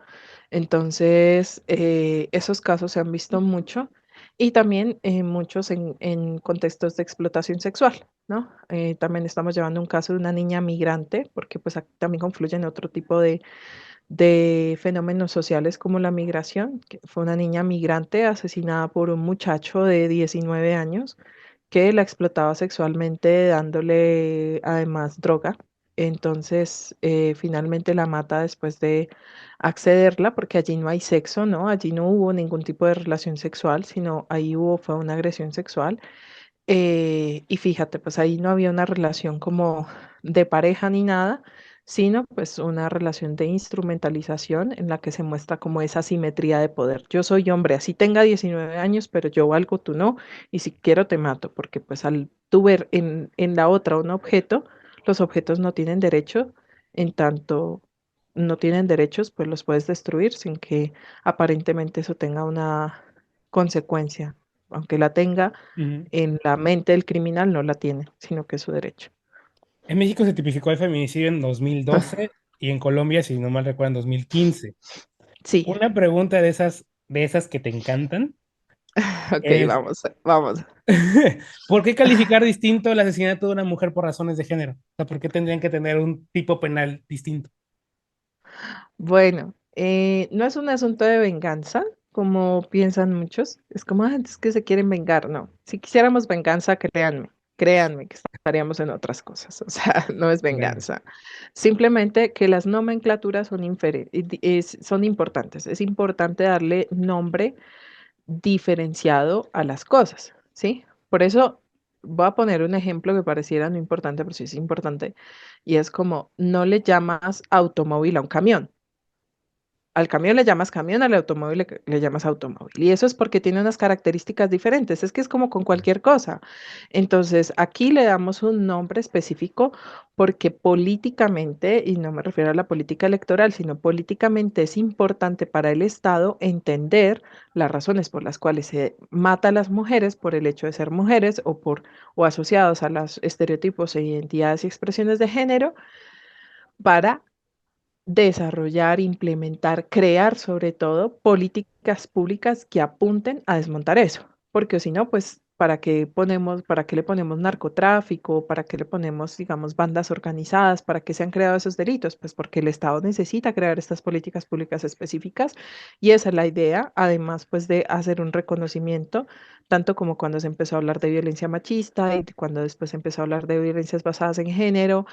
Entonces, esos casos se han visto mucho y también muchos en contextos de explotación sexual, ¿no? También estamos llevando un caso de una niña migrante, porque pues aquí también confluyen otro tipo de fenómenos sociales como la migración, que fue una niña migrante asesinada por un muchacho de 19 años que la explotaba sexualmente dándole además droga. Entonces, finalmente la mata después de accederla, porque allí no hay sexo, ¿no? Allí no hubo ningún tipo de relación sexual, sino ahí hubo, fue una agresión sexual. Y fíjate, pues ahí no había una relación como de pareja ni nada, sino pues una relación de instrumentalización en la que se muestra como esa simetría de poder. Yo soy hombre, así tenga 19 años, pero yo valgo, tú no, y si quiero te mato, porque pues al tú ver en la otra un objeto, los objetos no tienen derecho, en tanto no tienen derechos, pues los puedes destruir sin que aparentemente eso tenga una consecuencia, aunque la tenga Ujú. en la mente del criminal no la tiene, sino que es su derecho. En México se tipificó el feminicidio en 2012 y en Colombia, si no mal recuerdo, en 2015. Sí, Una pregunta de esas que te encantan ok, es, vamos, vamos. ¿por qué calificar distinto el asesinato de una mujer por razones de género? O sea, ¿por qué tendrían que tener un tipo penal distinto? Bueno, no es un asunto de venganza, como piensan muchos. Es como, "Ah, es que se quieren vengar". No, si quisiéramos venganza, créanme, créanme que estaríamos en otras cosas. O sea, no es Claro. venganza. Simplemente que las nomenclaturas son importantes. Es importante darle nombre diferenciado a las cosas, ¿sí? Por eso voy a poner un ejemplo que pareciera no importante, pero sí es importante, y es como no le llamas automóvil a un camión. Al camión le llamas camión, al automóvil le llamas automóvil. Y eso es porque tiene unas características diferentes. Es que es como con cualquier cosa. Entonces, aquí le damos un nombre específico porque políticamente, y no me refiero a la política electoral, sino políticamente es importante para el Estado entender las razones por las cuales se mata a las mujeres por el hecho de ser mujeres o asociados a los estereotipos e identidades y expresiones de género para desarrollar, implementar, crear sobre todo políticas públicas que apunten a desmontar eso, porque si no, pues, para qué le ponemos narcotráfico? ¿Para qué le ponemos, digamos, bandas organizadas? ¿Para qué se han creado esos delitos? Pues porque el Estado necesita crear estas políticas públicas específicas y esa es la idea, además, pues, de hacer un reconocimiento, tanto como cuando se empezó a hablar de violencia machista y cuando después se empezó a hablar de violencias basadas en género,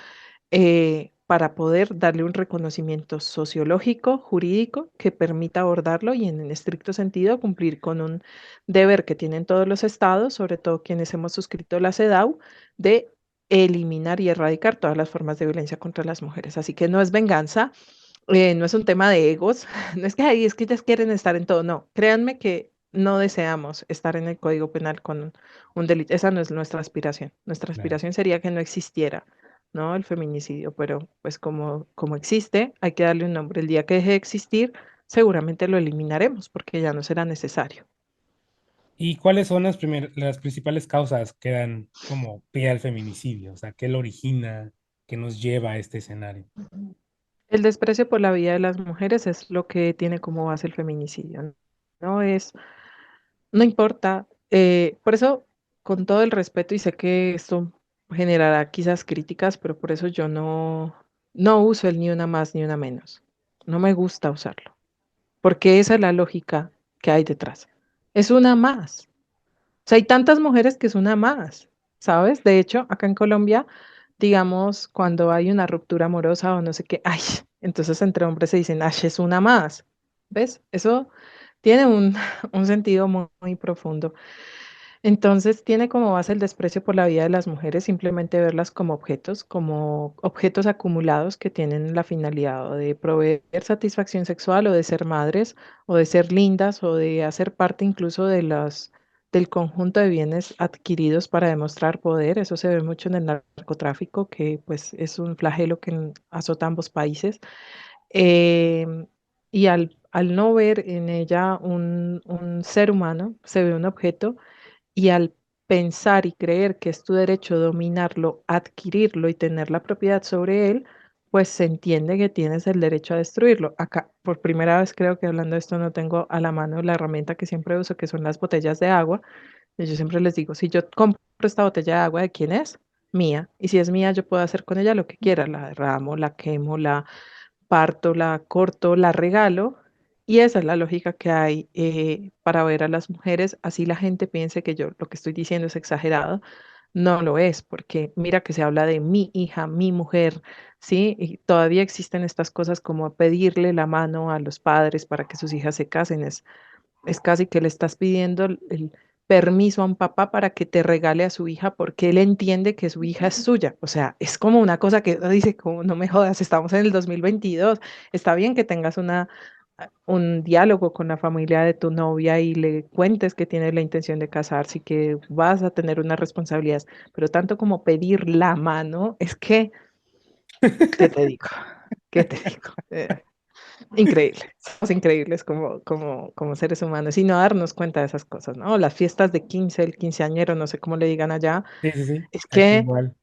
para poder darle un reconocimiento sociológico, jurídico, que permita abordarlo y en estricto sentido cumplir con un deber que tienen todos los estados, sobre todo quienes hemos suscrito la CEDAW, de eliminar y erradicar todas las formas de violencia contra las mujeres. Así que no es venganza, no es un tema de egos, no es que, "Ay, es que ellas quieren estar en todo". No, créanme que no deseamos estar en el Código Penal con un delito. Esa no es nuestra aspiración. Nuestra Claro. aspiración sería que no existiera, ¿no? El feminicidio, pero pues como existe, hay que darle un nombre. El día que deje de existir, seguramente lo eliminaremos porque ya no será necesario. ¿Y cuáles son las principales causas que dan como pie al feminicidio? O sea, ¿qué lo origina? ¿Qué nos lleva a este escenario? Ujú. El desprecio por la vida de las mujeres es lo que tiene como base el feminicidio. No es, no importa. Por eso, con todo el respeto, y sé que esto generará quizás críticas, pero por eso yo no uso el ni una más ni una menos. No me gusta usarlo, porque esa es la lógica que hay detrás. Es una más. O sea, hay tantas mujeres que es una más, ¿sabes? De hecho, acá en Colombia, digamos, cuando hay una ruptura amorosa o no sé qué, ay, entonces entre hombres se dicen, ay, es una más. ¿Ves? Eso tiene un, un sentido muy, muy profundo. Entonces, tiene como base el desprecio por la vida de las mujeres, simplemente verlas como objetos acumulados que tienen la finalidad o de proveer satisfacción sexual o de ser madres o de ser lindas o de hacer parte incluso del conjunto de bienes adquiridos para demostrar poder. Eso se ve mucho en el narcotráfico, que pues es un flagelo que azota ambos países. Em, y al no ver en ella un ser humano, se ve un objeto y al pensar y creer que es tu derecho dominarlo, adquirirlo y tener la propiedad sobre él, pues se entiende que tienes el derecho a destruirlo. Acá, por primera vez creo que hablando de esto no tengo a la mano la herramienta que siempre uso, que son las botellas de agua. Y yo siempre les digo, si yo compro esta botella de agua, ¿de quién es? Mía. Y si es mía, yo puedo hacer con ella lo que quiera. La derramo, la quemo, la parto, la corto, la regalo. Y esa es la lógica que hay para ver a las mujeres. Así la gente piense que yo lo que estoy diciendo es exagerado. No lo es, porque mira que se habla de mi hija, mi mujer, ¿sí? Y todavía existen estas cosas como pedirle la mano a los padres para que sus hijas se casen. Es casi que le estás pidiendo el permiso a un papá para que te regale a su hija porque él entiende que su hija es suya. O sea, es como una cosa que uno dice, como no me jodas, estamos en el 2022. Está bien que tengas un diálogo con la familia de tu novia y le cuentes que tienes la intención de casarse y que vas a tener unas responsabilidades, pero tanto como pedir la mano, es que, ¿qué te digo? ¿Qué te digo? Increíble, somos increíbles como seres humanos y no darnos cuenta de esas cosas, ¿no? Las fiestas de 15, el quinceañero, no sé cómo le digan allá, Sí, sí, sí, es aquí que igual.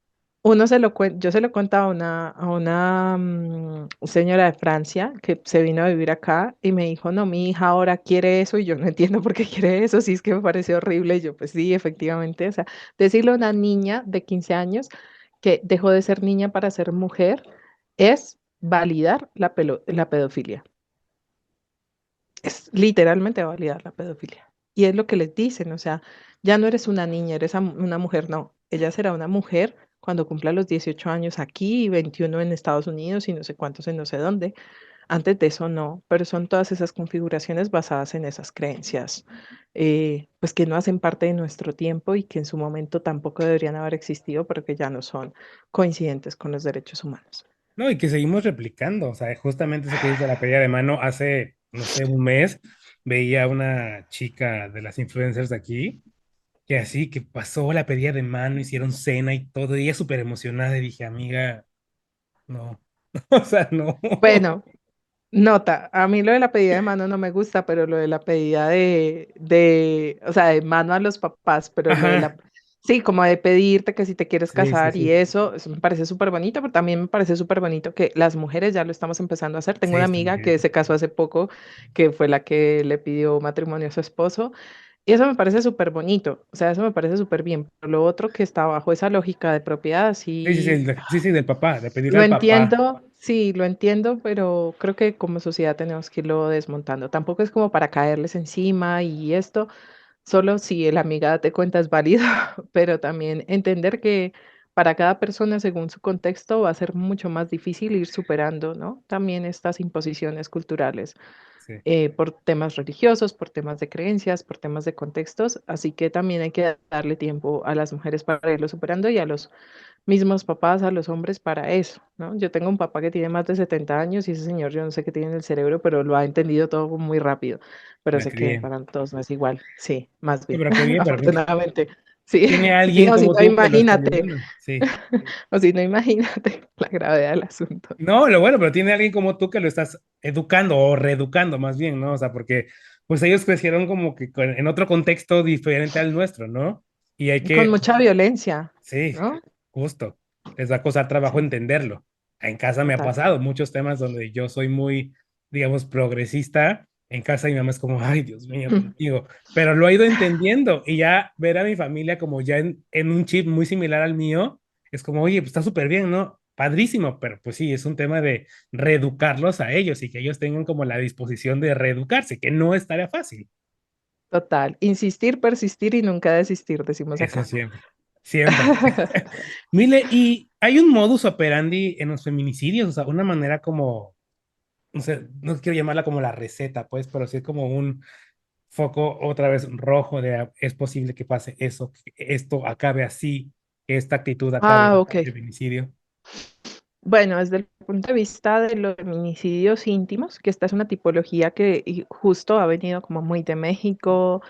yo se lo contaba a una señora de Francia que se vino a vivir acá y me dijo, no, mi hija ahora quiere eso y yo no entiendo por qué quiere eso, sí es que me pareció horrible y yo pues sí, efectivamente, o sea, decirle a una niña de 15 años que dejó de ser niña para ser mujer es validar la pedofilia. Es literalmente validar la pedofilia. Y es lo que les dicen, o sea, ya no eres una niña, eres una mujer, no. Ella será una mujer cuando cumpla los 18 años aquí y 21 en Estados Unidos y no sé cuántos en no sé dónde. Antes de eso no, pero son todas esas configuraciones basadas en esas creencias, pues que no hacen parte de nuestro tiempo y que en su momento tampoco deberían haber existido, pero que ya no son coincidentes con los derechos humanos. No, y que seguimos replicando, o sea, justamente eso que dice la pedida de mano, hace, no sé, un mes, veía una chica de las influencers de aquí, que así, que pasó la pedida de mano, hicieron cena y todo, y ella súper emocionada, y dije, amiga, no, o sea, no. Bueno, nota, a mí lo de la pedida de mano no me gusta, pero lo de la pedida o sea, de mano a los papás, pero lo de Ajá, sí, como de pedirte que si te quieres sí, sí, casar y sí, eso me parece súper bonito, pero también me parece súper bonito que las mujeres ya lo estamos empezando a hacer. Tengo sí, una está amiga que increíble. se casó hace poco, que fue la que le pidió matrimonio a su esposo, y eso me parece súper bonito, o sea, eso me parece súper bien. Pero lo otro que está bajo esa lógica de propiedad, Sí, sí, sí, sí. sí, sí, del papá, de pedirle Lo al papá. entiendo, sí, lo entiendo, pero creo que como sociedad tenemos que irlo desmontando. Tampoco es como para caerles encima y esto, solo si el amiga date cuenta es válido, pero también entender que para cada persona, según su contexto, va a ser mucho más difícil ir superando, ¿no? También estas imposiciones culturales Sí, por temas religiosos, por temas de creencias, por temas de contextos, así que también hay que darle tiempo a las mujeres para irlo superando y a los mismos papás, a los hombres para eso, ¿no? Yo tengo un papá que tiene más de 70 años y ese señor yo no sé qué tiene en el cerebro, pero lo ha entendido todo muy rápido, pero mira, sé qué que bien. para todos no es igual, sí, más Sí, bien, pero qué bien, pero afortunadamente, sí, tiene sí, alguien o si como no, tú que lo está imagínate, ayudando. Sí. o si no, imagínate la gravedad del asunto. No, lo bueno, pero tiene alguien como tú que lo estás educando o reeducando más bien, ¿no? O sea, porque pues ellos crecieron como que en otro contexto diferente al nuestro, ¿no? Y hay Con que, mucha violencia, sí, ¿no? justo, les va a costar trabajo Sí, entenderlo. En casa me ha total. pasado muchos temas donde yo soy muy, digamos, progresista. En casa mi mamá es como, ay, Dios mío, contigo. Pero lo he ido entendiendo y ya ver a mi familia como ya en un chip muy similar al mío, es como, oye, pues está súper bien, ¿no? Padrísimo, pero pues sí, es un tema de reeducarlos a ellos y que ellos tengan como la disposición de reeducarse, que no es tarea fácil. Total, insistir, persistir y nunca desistir, decimos Eso acá. siempre, siempre. Mile, ¿y hay un modus operandi en los feminicidios? O sea, una manera como, no sé, no quiero llamarla como la receta, pues, pero sí como un foco otra vez rojo de es posible que pase eso, que esto acabe así, que esta actitud acabe Ah, en ok. feminicidio. Bueno, desde el punto de vista de los feminicidios íntimos, que esta es una tipología que justo ha venido como muy de México,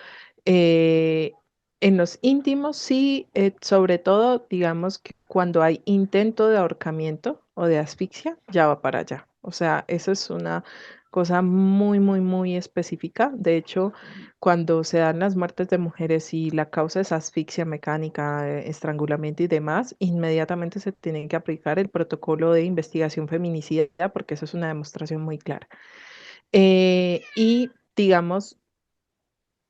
eh, en los íntimos sí, sobre todo digamos que cuando hay intento de ahorcamiento o de asfixia, ya va para allá. O sea, eso es una cosa muy, muy, muy específica. De hecho, cuando se dan las muertes de mujeres y la causa es asfixia mecánica, estrangulamiento y demás, inmediatamente se tiene que aplicar el protocolo de investigación feminicida porque eso es una demostración muy clara. Y digamos,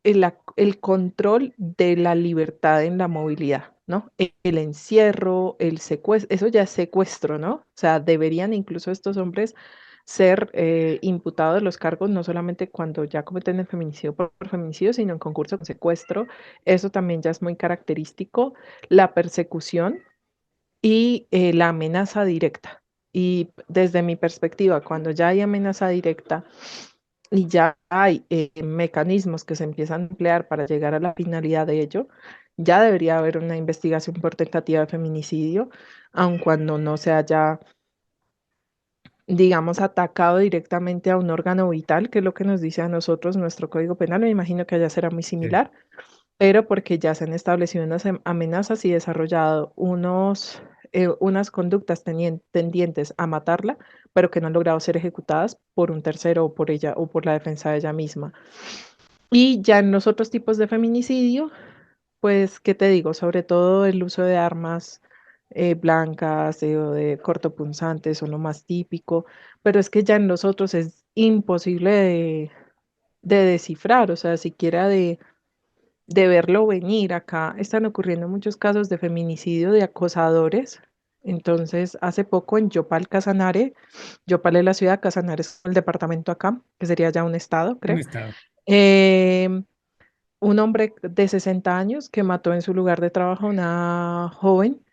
el control de la libertad en la movilidad, ¿no? El encierro, el secuestro, eso ya es secuestro, ¿no? O sea, deberían incluso estos hombres ser imputados de los cargos no solamente cuando ya cometen el feminicidio por feminicidio, sino en concurso con secuestro. Eso también ya es muy característico. La persecución y la amenaza directa. Y desde mi perspectiva, cuando ya hay amenaza directa y ya hay mecanismos que se empiezan a emplear para llegar a la finalidad de ello, ya debería haber una investigación por tentativa de feminicidio, aun cuando no se haya, digamos, atacado directamente a un órgano vital, que es lo que nos dice a nosotros nuestro Código Penal. Me imagino que allá será muy Sí. similar, pero porque ya se han establecido unas amenazas y desarrollado unas conductas tendientes a matarla, pero que no han logrado ser ejecutadas por un tercero o por ella o por la defensa de ella misma. Y ya en los otros tipos de feminicidio, pues, ¿qué te digo? Sobre todo el uso de armas blancas o de cortopunzantes son lo más típico, pero es que ya en los otros es imposible de descifrar, o sea, siquiera de verlo venir. Acá están ocurriendo muchos casos de feminicidio de acosadores. Entonces, hace poco en Yopal, Casanare, Yopal es la ciudad, Casanare es el departamento acá, que sería ya un estado, Un creo. estado. em, un hombre de 60 años que mató en su lugar de trabajo a una joven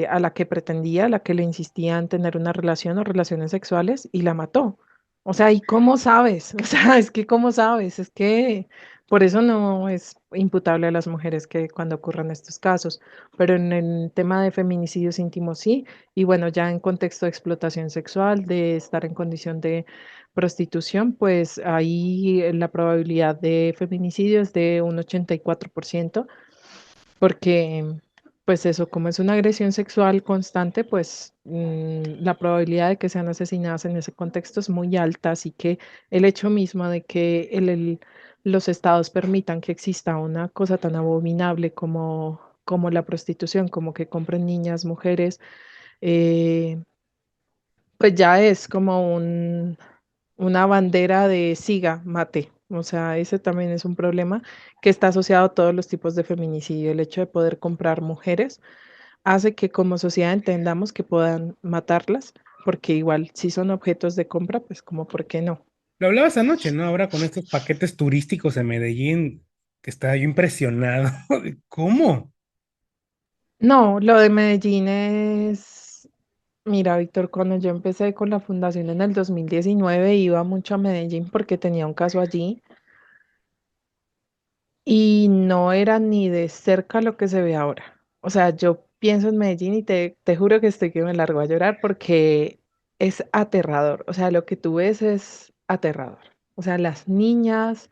a la que pretendía, a la que le insistía en tener una relación o relaciones sexuales y la mató. O sea, ¿y cómo sabes? O sea, es que ¿cómo sabes? Es que por eso no es imputable a las mujeres que cuando ocurran estos casos, pero en el tema de feminicidios íntimos sí, y bueno, ya en contexto de explotación sexual, de estar en condición de prostitución, pues ahí la probabilidad de feminicidio es de un 84%, porque pues eso, como es una agresión sexual constante, pues la probabilidad de que sean asesinadas en ese contexto es muy alta, así que el hecho mismo de que los estados permitan que exista una cosa tan abominable como la prostitución, como que compren niñas, mujeres, eh, pues ya es como una bandera de siga, mate. O sea, ese también es un problema que está asociado a todos los tipos de feminicidio. El hecho de poder comprar mujeres hace que como sociedad entendamos que puedan matarlas, porque igual si son objetos de compra, pues como por qué no. Lo hablabas anoche, ¿no? Ahora con estos paquetes turísticos en Medellín, que estaba yo impresionado. ¿Cómo? No, lo de Medellín es, mira, Víctor, cuando yo empecé con la fundación en el 2019 iba mucho a Medellín porque tenía un caso allí. Y no era ni de cerca lo que se ve ahora. O sea, yo pienso en Medellín y te juro que estoy que me largo a llorar porque es aterrador. O sea, lo que tú ves es aterrador. O sea, las niñas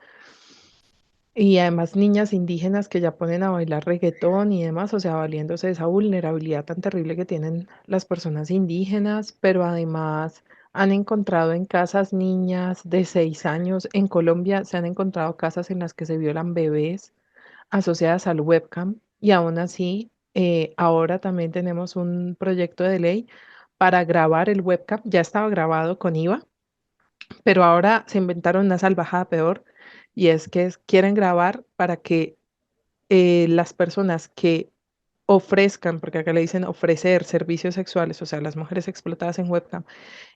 y además niñas indígenas que ya ponen a bailar reggaetón y demás, o sea, valiéndose de esa vulnerabilidad tan terrible que tienen las personas indígenas, pero además han encontrado en casas niñas de 6 años. En Colombia se han encontrado casas en las que se violan bebés asociadas al webcam y aún así ahora también tenemos un proyecto de ley para grabar el webcam. Ya estaba grabado con IVA, pero ahora se inventaron una salvajada peor y es que quieren grabar para que las personas que ofrezcan, porque acá le dicen ofrecer servicios sexuales, o sea, las mujeres explotadas en webcam,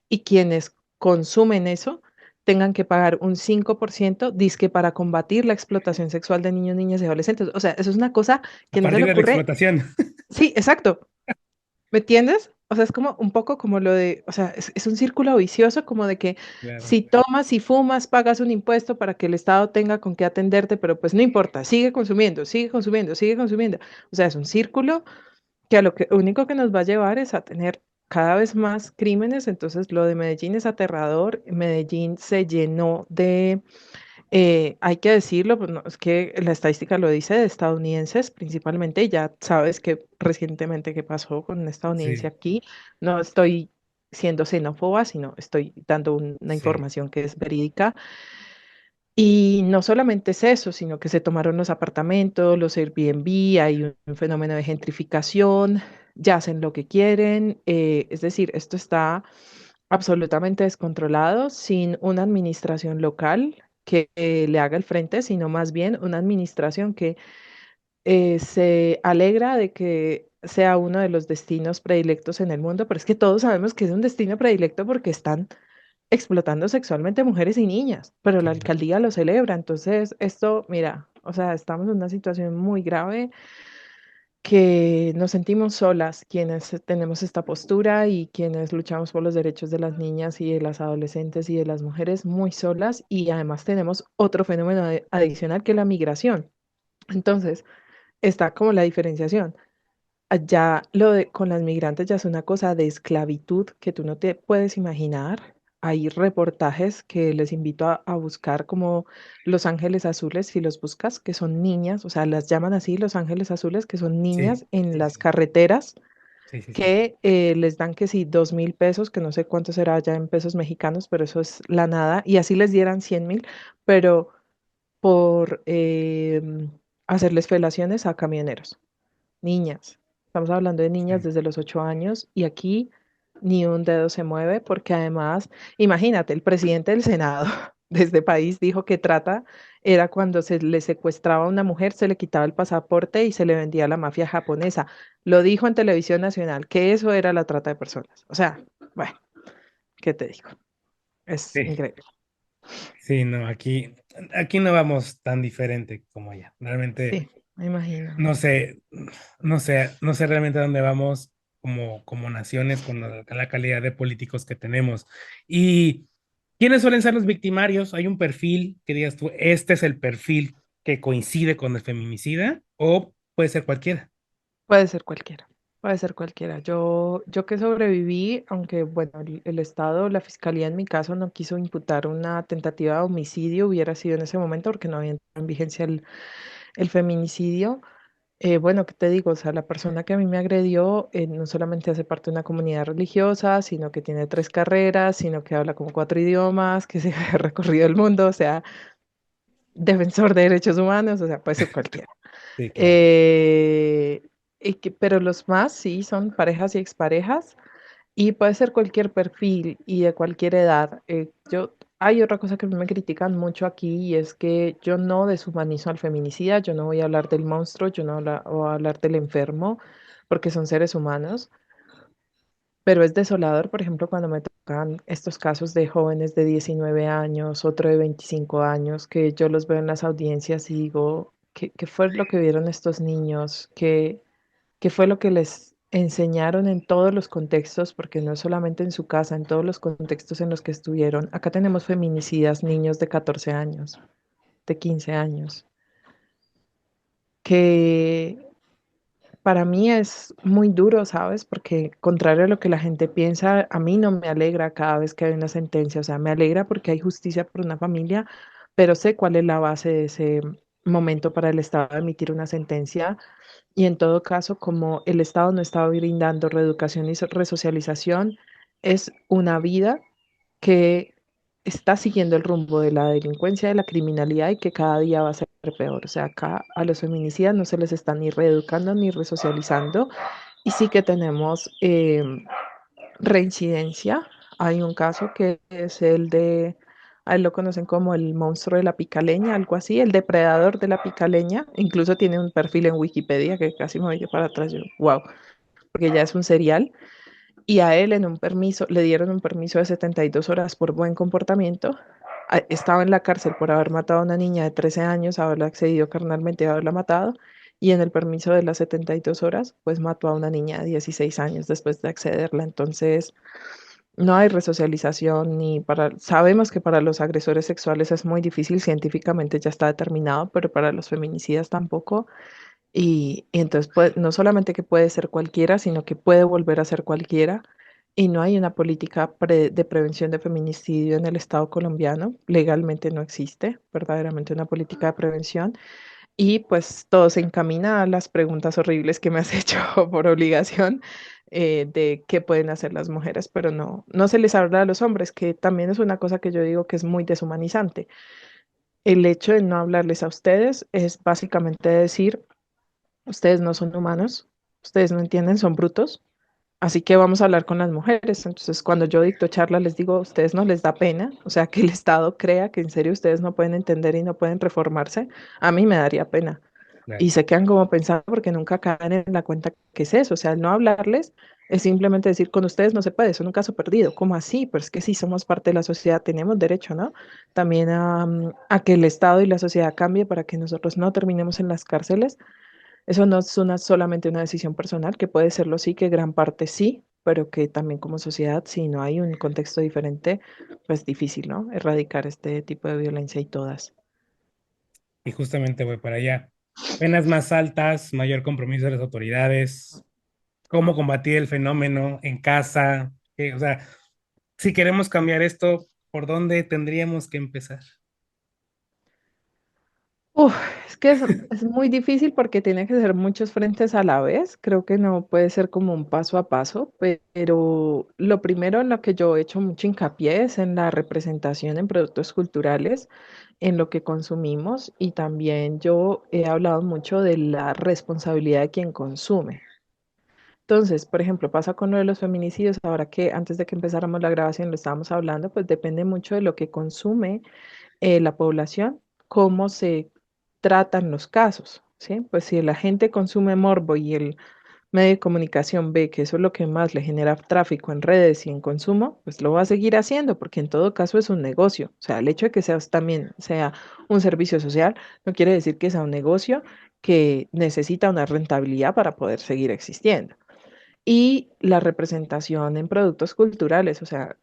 y quienes consumen eso tengan que pagar un 5% disque para combatir la explotación sexual de niños, niñas y adolescentes. O sea, eso es una cosa A que no se partir le de la ocurre. explotación. Sí, exacto. ¿Me entiendes? O sea, es como un poco como lo de, o sea, es un círculo vicioso como de que Claro. si tomas y fumas, pagas un impuesto para que el Estado tenga con qué atenderte, pero pues no importa, sigue consumiendo, sigue consumiendo, sigue consumiendo. O sea, es un círculo que a lo que único que nos va a llevar es a tener cada vez más crímenes. Entonces, lo de Medellín es aterrador. Medellín se llenó hay que decirlo, pues no, es que la estadística lo dice, de estadounidenses principalmente. Ya sabes que recientemente qué pasó con un estadounidense Sí. aquí. No estoy siendo xenófoba, sino estoy dando una Sí, información que es verídica. Y no solamente es eso, sino que se tomaron los apartamentos, los Airbnb, hay un fenómeno de gentrificación, ya hacen lo que quieren, es decir, esto está absolutamente descontrolado, sin una administración local que le haga el frente, sino más bien una administración que se alegra de que sea uno de los destinos predilectos en el mundo, pero es que todos sabemos que es un destino predilecto porque están explotando sexualmente mujeres y niñas, pero la claro. alcaldía lo celebra. Entonces, esto, mira, o sea, estamos en una situación muy grave que nos sentimos solas quienes tenemos esta postura y quienes luchamos por los derechos de las niñas y de las adolescentes y de las mujeres muy solas y además tenemos otro fenómeno adicional que es la migración. Entonces, está como la diferenciación. Allá con las migrantes ya es una cosa de esclavitud que tú no te puedes imaginar. Hay reportajes que les invito a buscar como Los Ángeles Azules, si los buscas, que son niñas, o sea, las llaman así Los Ángeles Azules, que son Sí, niñas en sí, las sí, carreteras sí, sí, sí. que les dan que sí 2.000 pesos, que no sé cuánto será ya en pesos mexicanos, pero eso es la nada, y así les dieran 100.000, pero por hacerles felaciones a camioneros niñas. Estamos hablando de niñas Sí. desde los 8 años y aquí ni un dedo se mueve porque además, imagínate, el presidente del Senado de este país dijo que trata era cuando se le secuestraba a una mujer, se le quitaba el pasaporte y se le vendía a la mafia japonesa. Lo dijo en televisión nacional, que eso era la trata de personas. O sea, bueno, ¿qué te digo? Es Sí, increíble. sí, no, aquí no vamos tan diferente como allá. Realmente Sí, me imagino. no sé, no sé realmente a dónde vamos como naciones con la calidad de políticos que tenemos. ¿Y quiénes suelen ser los victimarios? ¿Hay un perfil que digas tú, este es el perfil que coincide con el feminicida? ¿O puede ser cualquiera? Puede ser cualquiera, puede ser cualquiera. Yo que sobreviví, aunque bueno, el Estado, la Fiscalía en mi caso no quiso imputar una tentativa de homicidio, hubiera sido en ese momento porque no había entrado en vigencia el feminicidio. Bueno, ¿qué te digo? O sea, la persona que a mí me agredió no solamente hace parte de una comunidad religiosa, sino que tiene 3 carreras, sino que habla como 4 idiomas, que se ha recorrido el mundo, o sea, defensor de derechos humanos, o sea, puede ser cualquiera. Sí, claro. Eh, pero los más sí son parejas y exparejas y puede ser cualquier perfil y de cualquier edad. Hay otra cosa que me critican mucho aquí y es que yo no deshumanizo al feminicida, yo no voy a hablar del monstruo, yo no voy a hablar del enfermo, porque son seres humanos. Pero es desolador, por ejemplo, cuando me tocan estos casos de jóvenes de 19 años, otro de 25 años, que yo los veo en las audiencias y digo, ¿qué fue lo que vieron estos niños? ¿Qué fue lo que les enseñaron en todos los contextos? Porque no es solamente en su casa, en todos los contextos en los que estuvieron. Acá tenemos feminicidas, niños de 14 años, de 15 años, que para mí es muy duro, ¿sabes? Porque contrario a lo que la gente piensa, a mí no me alegra cada vez que hay una sentencia, o sea, me alegra porque hay justicia por una familia, pero sé cuál es la base de ese momento para el Estado de emitir una sentencia y en todo caso, como el Estado no estaba brindando reeducación y resocialización, es una vida que está siguiendo el rumbo de la delincuencia, de la criminalidad y que cada día va a ser peor. O sea, acá a los feminicidas no se les está ni reeducando ni resocializando y sí que tenemos reincidencia. Hay un caso que es el de, a él lo conocen como el monstruo de la picaleña, algo así, el depredador de la picaleña. Incluso tiene un perfil en Wikipedia que casi me voy para atrás. Yo, wow, porque ya es un serial y a él en un permiso, le dieron un permiso de 72 horas por buen comportamiento. Estaba en la cárcel por haber matado a una niña de 13 años, haberla accedido carnalmente y haberla matado. Y en el permiso de las 72 horas, pues mató a una niña de 16 años después de accederla. Entonces, no hay resocialización ni para, sabemos que para los agresores sexuales es muy difícil, científicamente ya está determinado, pero para los feminicidas tampoco. Y entonces no solamente que puede ser cualquiera, sino que puede volver a ser cualquiera. Y no hay una política de prevención de feminicidio en el Estado colombiano. Legalmente no existe verdaderamente una política de prevención. Y pues todo se encamina a las preguntas horribles que me has hecho por obligación. de qué pueden hacer las mujeres, pero no se les habla a los hombres, que también es una cosa que yo digo que es muy deshumanizante. El hecho de no hablarles a ustedes es básicamente decir, ustedes no son humanos, ustedes no entienden, son brutos. Así que vamos a hablar con las mujeres. Entonces, cuando yo dicto charlas, les digo, ¿a ustedes no les da pena? O sea, que el Estado crea que en serio ustedes no pueden entender y no pueden reformarse. A mí me daría pena. Claro. Y se quedan como pensando porque nunca caen en la cuenta que es eso. O sea, el no hablarles es simplemente decir, con ustedes no se puede, son un caso perdido. ¿Cómo así? Pero es que sí somos parte de la sociedad, tenemos derecho, ¿no? También a que el Estado y la sociedad cambie para que nosotros no terminemos en las cárceles. Eso no es solamente una decisión personal, que puede serlo sí, que gran parte sí, pero que también como sociedad, si no hay un contexto diferente, pues difícil, ¿no? Erradicar este tipo de violencia y todas. Y justamente voy para allá. Penas más altas, mayor compromiso de las autoridades, cómo combatir el fenómeno en casa, o sea, si queremos cambiar esto, ¿por dónde tendríamos que empezar? Uf, es que es muy difícil porque tiene que ser muchos frentes a la vez. Creo que no puede ser como un paso a paso, pero lo primero en lo que yo he hecho mucho hincapié es en la representación en productos culturales, en lo que consumimos y también yo he hablado mucho de la responsabilidad de quien consume. Entonces, por ejemplo, pasa con lo de los feminicidios, ahora que antes de que empezáramos la grabación lo estábamos hablando, pues depende mucho de lo que consume la población, cómo se tratan los casos, ¿sí? Pues si la gente consume morbo y el medio de comunicación ve que eso es lo que más le genera tráfico en redes y en consumo, pues lo va a seguir haciendo, porque en todo caso es un negocio. O sea, el hecho de que sea también sea un servicio social no quiere decir que sea un negocio que necesita una rentabilidad para poder seguir existiendo. Y la representación en productos culturales, o sea,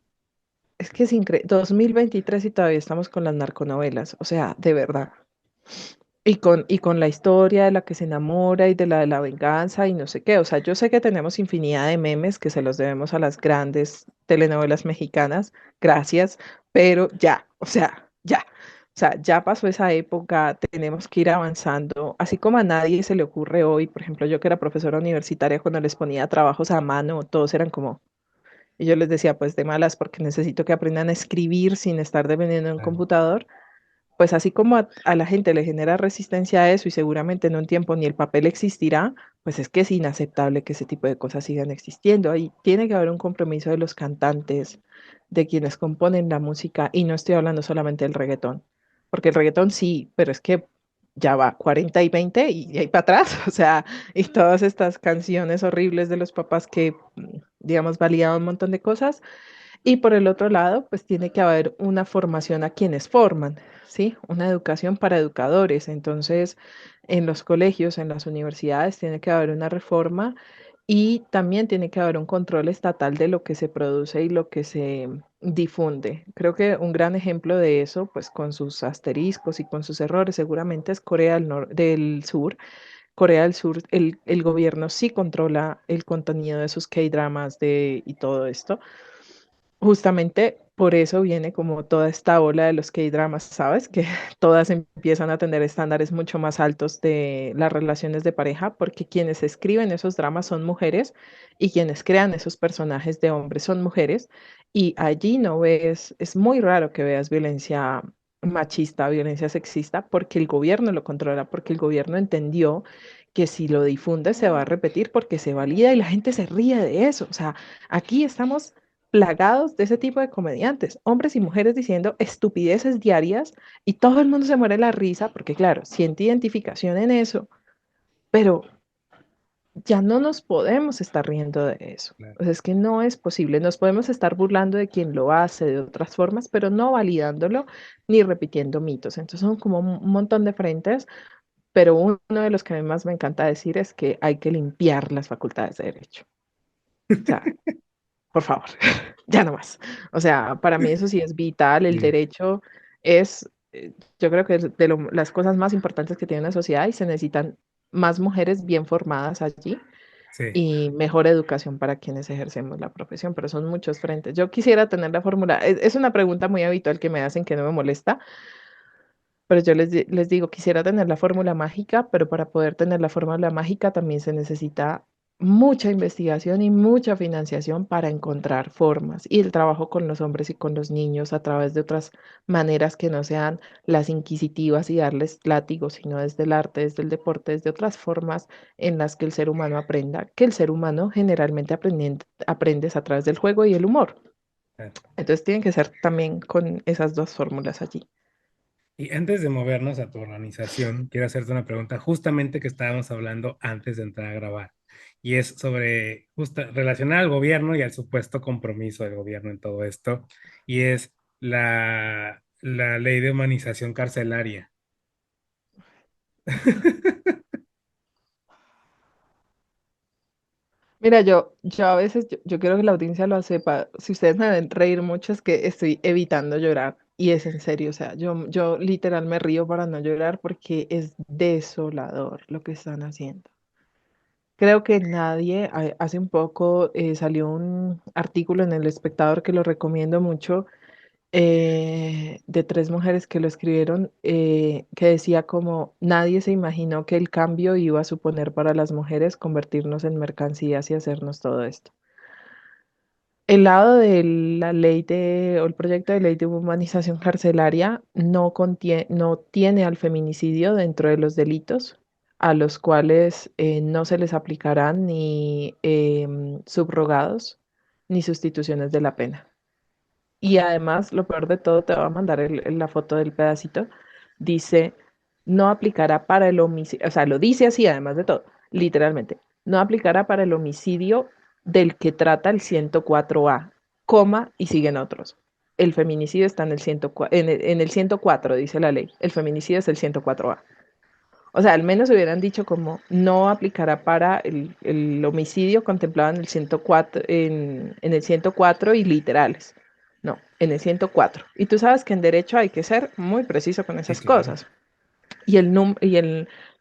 es que es increíble. 2023 y todavía estamos con las narconovelas, o sea, de verdad. Y con la historia de la que se enamora y de la venganza y no sé qué. O sea, yo sé que tenemos infinidad de memes que se los debemos a las grandes telenovelas mexicanas, gracias, pero ya, o sea, ya. O sea, ya pasó esa época, tenemos que ir avanzando. Así como a nadie se le ocurre hoy, por ejemplo, yo que era profesora universitaria, cuando les ponía trabajos a mano, todos eran como, y yo les decía, pues de malas, porque necesito que aprendan a escribir sin estar dependiendo de un Claro. computador. Pues así como a la gente le genera resistencia a eso y seguramente en un tiempo ni el papel existirá, pues es que es inaceptable que ese tipo de cosas sigan existiendo. Ahí tiene que haber un compromiso de los cantantes, de quienes componen la música, y no estoy hablando solamente del reggaetón, porque el reggaetón sí, pero es que ya va 40 y 20 y ahí para atrás, o sea, y todas estas canciones horribles de los papás que, digamos, validaban un montón de cosas y por el otro lado, pues tiene que haber una formación a quienes forman, ¿sí? Una educación para educadores. Entonces, en los colegios, en las universidades, tiene que haber una reforma y también tiene que haber un control estatal de lo que se produce y lo que se difunde. Creo que un gran ejemplo de eso, pues con sus asteriscos y con sus errores, seguramente es Corea del Sur. Corea del Sur, el gobierno sí controla el contenido de sus K-dramas y todo esto. Justamente por eso viene como toda esta ola de los K-dramas, ¿sabes? Que todas empiezan a tener estándares mucho más altos de las relaciones de pareja, porque quienes escriben esos dramas son mujeres y quienes crean esos personajes de hombres son mujeres. Y allí no ves, es muy raro que veas violencia machista, violencia sexista, porque el gobierno lo controla, porque el gobierno entendió que si lo difunde se va a repetir porque se valida y la gente se ríe de eso. O sea, aquí estamos plagados de ese tipo de comediantes, hombres y mujeres diciendo estupideces diarias y todo el mundo se muere de la risa porque claro, siente identificación en eso, pero ya no nos podemos estar riendo de eso. Claro. O sea, es que no es posible. Nos podemos estar burlando de quien lo hace de otras formas, pero no validándolo ni repitiendo mitos. Entonces son como un montón de frentes, pero uno de los que a mí más me encanta decir es que hay que limpiar las facultades de derecho. O sea, por favor, ya no más. O sea, para mí eso sí es vital. El Sí, derecho es, yo creo que es de las cosas más importantes que tiene una sociedad y se necesitan más mujeres bien formadas allí sí. y mejor educación para quienes ejercemos la profesión, pero son muchos frentes. Yo quisiera tener la fórmula, es una pregunta muy habitual que me hacen que no me molesta, pero yo les digo, quisiera tener la fórmula mágica, pero para poder tener la fórmula mágica también se necesita mucha investigación y mucha financiación para encontrar formas y el trabajo con los hombres y con los niños a través de otras maneras que no sean las inquisitivas y darles látigos, sino desde el arte, desde el deporte, desde otras formas en las que el ser humano aprenda, que el ser humano generalmente aprendes a través del juego y el humor. Entonces tienen que ser también con esas dos fórmulas allí. Y antes de movernos a tu organización, quiero hacerte una pregunta justamente que estábamos hablando antes de entrar a grabar. Y es sobre relacionar al gobierno y al supuesto compromiso del gobierno en todo esto. Y es la ley de humanización carcelaria. Mira, yo a veces, yo quiero que la audiencia lo sepa. Si ustedes me ven reír mucho, es que estoy evitando llorar. Y es en serio, o sea, yo literal me río para no llorar porque es desolador lo que están haciendo. Creo que nadie, hace un poco salió un artículo en El Espectador que lo recomiendo mucho, de tres mujeres que lo escribieron, que decía como nadie se imaginó que el cambio iba a suponer para las mujeres convertirnos en mercancías y hacernos todo esto. El lado de la ley o el proyecto de ley de humanización carcelaria no tiene al feminicidio dentro de los delitos a los cuales no se les aplicarán ni subrogados ni sustituciones de la pena. Y además, lo peor de todo, te voy a mandar la foto del pedacito, dice, no aplicará para el homicidio, o sea, lo dice así, además de todo, literalmente, no aplicará para el homicidio del que trata el 104A, coma, y siguen otros. El feminicidio está en el 104, en el 104, dice la ley, el feminicidio es el 104A. O sea, al menos hubieran dicho como no aplicará para el homicidio contemplado en el 104, en el 104 y literales. No, en el 104. Y tú sabes que en derecho hay que ser muy preciso con Sí, esas claro. cosas. Y el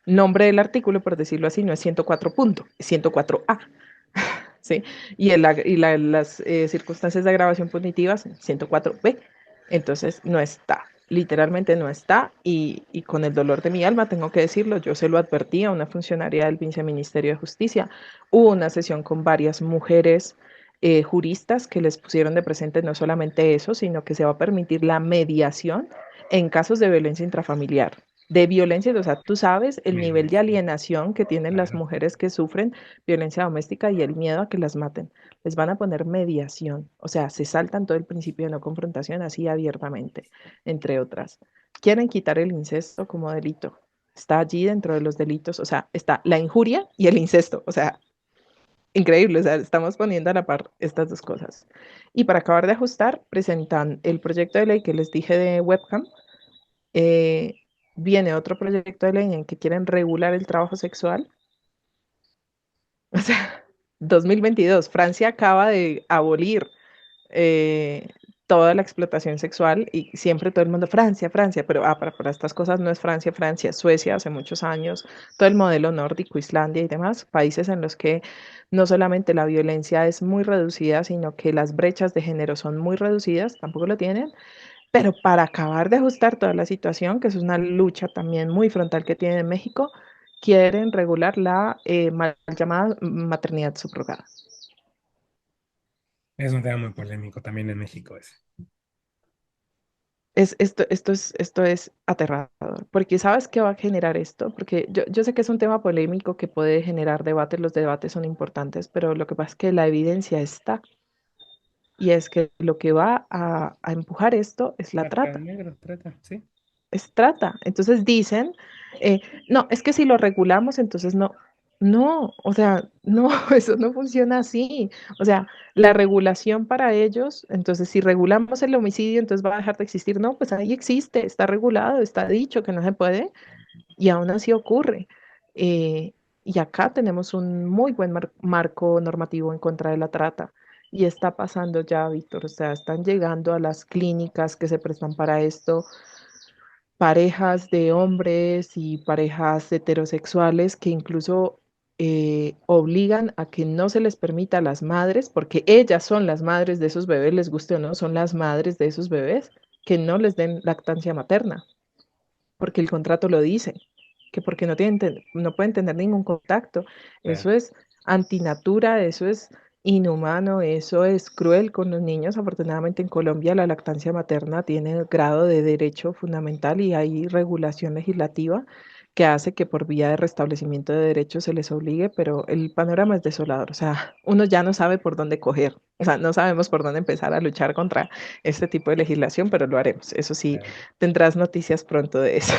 nombre del artículo, por decirlo así, no es 104 punto, es 104A. ¿Sí? Las circunstancias de agravación punitivas, 104B. Entonces, no está, literalmente no está, y con el dolor de mi alma tengo que decirlo, yo se lo advertí a una funcionaria del Viceministerio de Justicia. Hubo una sesión con varias mujeres juristas que les pusieron de presente no solamente eso, sino que se va a permitir la mediación en casos de violencia intrafamiliar. De violencia, o sea, tú sabes el nivel de Mediación, alienación que tienen las claro. mujeres que sufren violencia doméstica y el miedo a que las maten. Les van a poner mediación, o sea, se saltan todo el principio de no confrontación así abiertamente, entre otras. Quieren quitar el incesto como delito. Está allí dentro de los delitos, o sea, está la injuria y el incesto, o sea, increíble, o sea, estamos poniendo a la par estas dos cosas. Y para acabar de ajustar, presentan el proyecto de ley que les dije de webcam, eh, viene otro proyecto de ley en que quieren regular el trabajo sexual. O sea, 2022, Francia acaba de abolir eh, toda la explotación sexual y siempre todo el mundo, Francia, Francia, pero para estas cosas no es Francia, Francia, es Suecia hace muchos años, todo el modelo nórdico, Islandia y demás, países en los que no solamente la violencia es muy reducida, sino que las brechas de género son muy reducidas, tampoco lo tienen, pero para acabar de ajustar toda la situación, que es una lucha también muy frontal que tiene México, quieren regular la mal llamada maternidad subrogada. Es un tema muy polémico también en México ese. Esto es aterrador, porque ¿sabes qué va a generar esto? Porque yo sé que es un tema polémico que puede generar debates, los debates son importantes, pero lo que pasa es que la evidencia está, y es que lo que va a empujar esto es la Trata trata. negro, trata, sí. Es trata. Entonces dicen, no, es que si lo regulamos, entonces no. No, o sea, no, eso no funciona así. O sea, la regulación para ellos, entonces si regulamos el homicidio, entonces va a dejar de existir. No, pues ahí existe, está regulado, está dicho que no se puede y aún así ocurre. Eh, y acá tenemos un muy buen marco normativo en contra de la trata. Y está pasando ya, Víctor, o sea, están llegando a las clínicas que se prestan para esto parejas de hombres y parejas heterosexuales que incluso obligan a que no se les permita a las madres, porque ellas son las madres de esos bebés, les guste o no, son las madres de esos bebés, que no les den lactancia materna, porque el contrato lo dice, que porque no pueden tener ningún contacto. Claro. Eso es antinatura, eso es inhumano, eso es cruel con los niños. Afortunadamente en Colombia la lactancia materna tiene grado de derecho fundamental y hay regulación legislativa que hace que por vía de restablecimiento de derechos se les obligue, pero el panorama es desolador, o sea, uno ya no sabe por dónde coger, o sea, no sabemos por dónde empezar a luchar contra este tipo de legislación, pero lo haremos. Eso sí, tendrás noticias pronto de eso.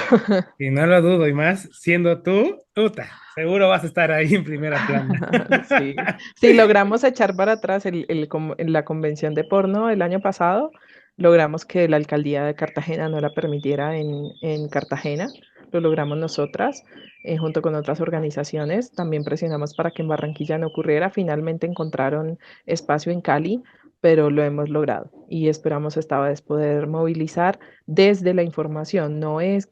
Y no lo dudo, y más siendo tú, puta, seguro vas a estar ahí en primera plana. Sí, sí, logramos echar para atrás en la convención de porno el año pasado, logramos que la alcaldía de Cartagena no la permitiera en Cartagena, lo logramos nosotras, junto con otras organizaciones, también presionamos para que en Barranquilla no ocurriera, finalmente encontraron espacio en Cali, pero lo hemos logrado y esperamos esta vez poder movilizar desde la información, no es,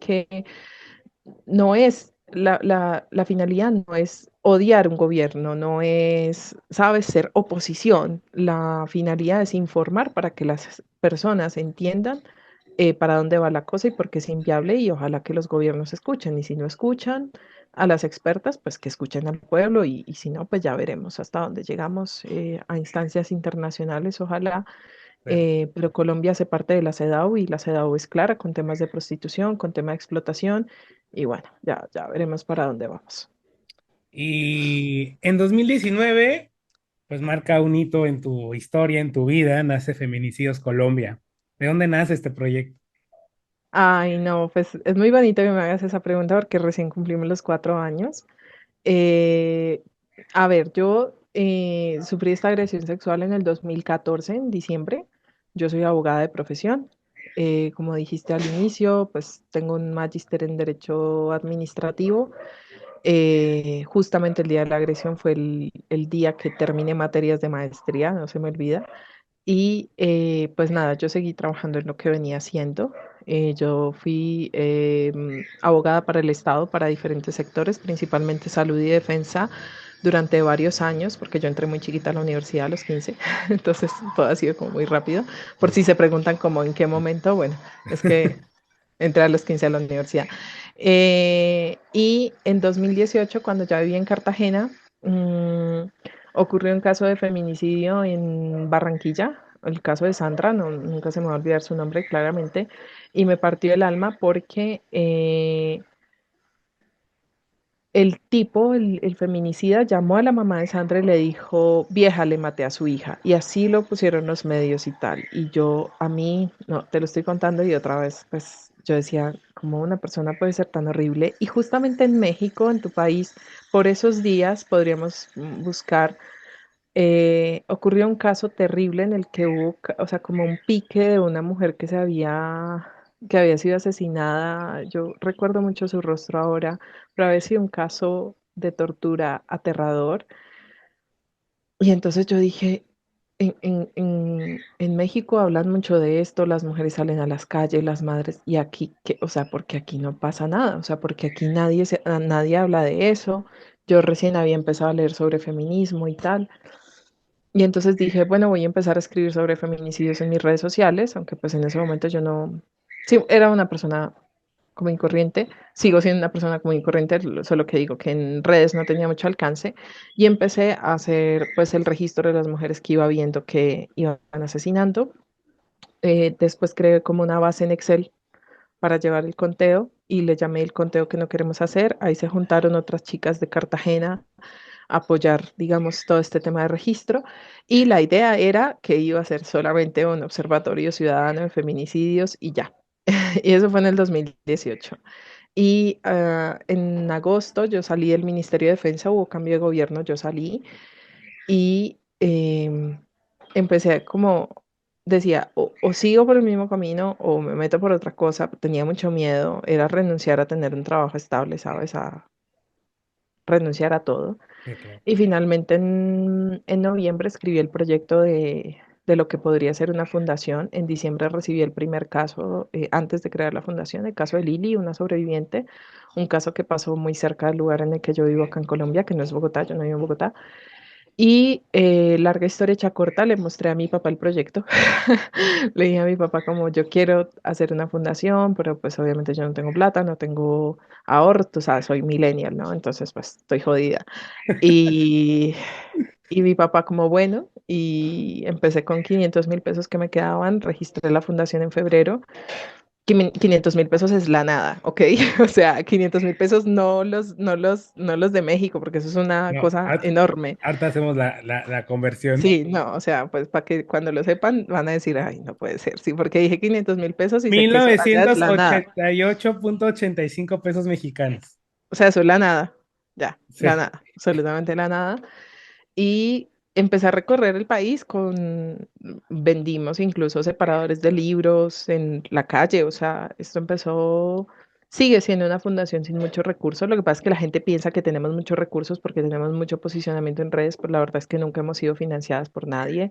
la finalidad no es odiar un gobierno, no es, sabes, ser oposición. La finalidad es informar para que las personas entiendan para dónde va la cosa y por qué es inviable y ojalá que los gobiernos escuchen. Y si no escuchan a las expertas, pues que escuchen al pueblo y si no, pues ya veremos hasta dónde llegamos a instancias internacionales, ojalá. Pero Colombia hace parte de la CEDAW y la CEDAW es clara con temas de prostitución, con tema de explotación y bueno, ya veremos para dónde vamos. Y en 2019, pues marca un hito en tu historia, en tu vida, nace Feminicidios Colombia. ¿De dónde nace este proyecto? Ay, no, pues es muy bonito que me hagas esa pregunta porque recién cumplimos los 4 años. Eh, a ver, yo sufrí esta agresión sexual en el 2014, en diciembre. Yo soy abogada de profesión. Como dijiste al inicio, pues tengo un magíster en Derecho Administrativo. Justamente el día de la agresión fue el día que terminé materias de maestría, no se me olvida. Y pues nada, yo seguí trabajando en lo que venía haciendo. Yo fui abogada para el Estado, para diferentes sectores, principalmente salud y defensa, durante varios años, porque yo entré muy chiquita a la universidad a los 15, entonces todo ha sido como muy rápido. Por si se preguntan como en qué momento, bueno, es que entré a los 15 a la universidad. Y en 2018, cuando ya vivía en Cartagena, ocurrió un caso de feminicidio en Barranquilla, el caso de Sandra, no, nunca se me va a olvidar su nombre claramente, y me partió el alma porque el tipo, el feminicida, llamó a la mamá de Sandra y le dijo, vieja, le maté a su hija. Y así lo pusieron los medios y tal. Y yo, a mí, no, te lo estoy contando y otra vez, pues yo decía, ¿cómo una persona puede ser tan horrible? Y justamente en México, en tu país, por esos días podríamos buscar, ocurrió un caso terrible en el que hubo, o sea, como un pique de una mujer que había sido asesinada. Yo recuerdo mucho su rostro ahora, pero había sido un caso de tortura aterrador. Y entonces yo dije, en México hablan mucho de esto, las mujeres salen a las calles, las madres, y aquí, o sea, porque aquí no pasa nada, o sea, porque aquí nadie habla de eso. Yo recién había empezado a leer sobre feminismo y tal. Y entonces dije, bueno, voy a empezar a escribir sobre feminicidios en mis redes sociales, aunque pues en ese momento yo no, sí, era una persona común y corriente, sigo siendo una persona común y corriente, solo que digo que en redes no tenía mucho alcance y empecé a hacer pues el registro de las mujeres que iba viendo que iban asesinando. Después creé como una base en Excel para llevar el conteo y le llamé el conteo que no queremos hacer. Ahí se juntaron otras chicas de Cartagena apoyar, digamos, todo este tema de registro. Y la idea era que iba a ser solamente un observatorio ciudadano de feminicidios y ya. Y eso fue en el 2018. Y en agosto yo salí del Ministerio de Defensa, hubo cambio de gobierno, yo salí y empecé como, decía, o sigo por el mismo camino o me meto por otra cosa, tenía mucho miedo, era renunciar a tener un trabajo estable, ¿sabes? A renunciar a todo. Sí, claro. Y finalmente en noviembre escribí el proyecto de lo que podría ser una fundación. En diciembre recibí el primer caso, antes de crear la fundación, el caso de Lili, una sobreviviente, un caso que pasó muy cerca del lugar en el que yo vivo acá en Colombia, que no es Bogotá, yo no vivo en Bogotá. Y larga historia hecha corta, le mostré a mi papá el proyecto. Le dije a mi papá como yo quiero hacer una fundación, pero pues obviamente yo no tengo plata, no tengo ahorros, o sea, soy millennial, ¿no? Entonces pues estoy jodida. Y, y mi papá como bueno, y empecé con 500.000 pesos que me quedaban, registré la fundación en febrero. 500.000 pesos es la nada, ¿ok? O sea, 500.000 pesos no los de México, porque eso es una No, cosa enorme. ahorita hacemos la conversión. Sí, no, o sea, pues para que cuando lo sepan van a decir, ay, no puede ser, sí, porque dije 500.000 pesos y sé mil que eso allá es novecientos la nada. ochenta y ocho punto ochenta y cinco pesos mexicanos. O sea, eso es la nada, ya, la Sí. nada, absolutamente la nada. Y empecé a recorrer el país vendimos incluso separadores de libros en la calle, o sea, esto sigue siendo una fundación sin muchos recursos. Lo que pasa es que la gente piensa que tenemos muchos recursos porque tenemos mucho posicionamiento en redes, pero la verdad es que nunca hemos sido financiadas por nadie.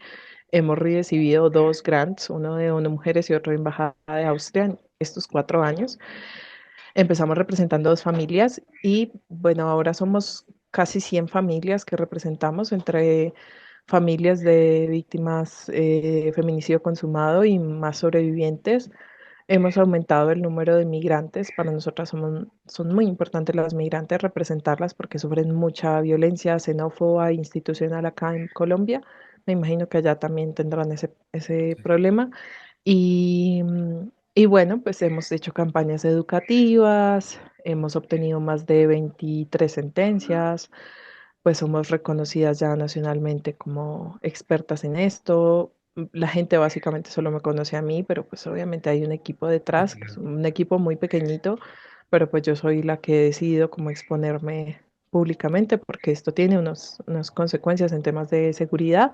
Hemos recibido dos grants, uno de ONU Mujeres y otro de Embajada de Austria en estos 4 años. Empezamos representando dos familias y bueno, ahora somos casi 100 familias que representamos entre familias de víctimas feminicidio consumado y más sobrevivientes. Hemos aumentado el número de migrantes. Para nosotras son muy importantes las migrantes, representarlas porque sufren mucha violencia xenófoba e institucional acá en Colombia. Me imagino que allá también tendrán ese problema. Y bueno, pues hemos hecho campañas educativas, hemos obtenido más de 23 sentencias, pues somos reconocidas ya nacionalmente como expertas en esto. La gente básicamente solo me conoce a mí, pero pues obviamente hay un equipo Sí, detrás, que es claro. un equipo muy pequeñito, pero pues yo soy la que he decidido como exponerme públicamente porque esto tiene unas consecuencias en temas de seguridad.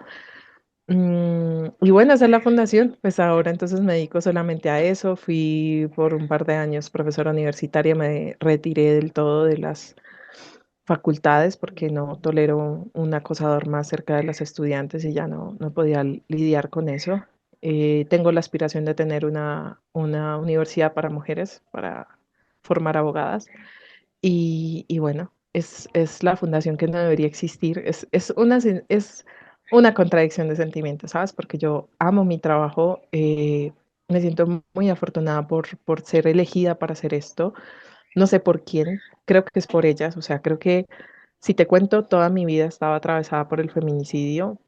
Y bueno, esa es la fundación. Pues ahora entonces me dedico solamente a eso. Fui por un par de años profesora universitaria, me retiré del todo de las facultades porque no tolero un acosador más cerca de las estudiantes y ya no podía lidiar con eso. Tengo la aspiración de tener una universidad para mujeres, para formar abogadas. Y bueno, es la fundación que no debería existir. Es una contradicción de sentimientos, ¿sabes? Porque yo amo mi trabajo, me siento muy afortunada por ser elegida para hacer esto. No sé por quién, creo que es por ellas. O sea, creo que si te cuento, toda mi vida estaba atravesada por el feminicidio.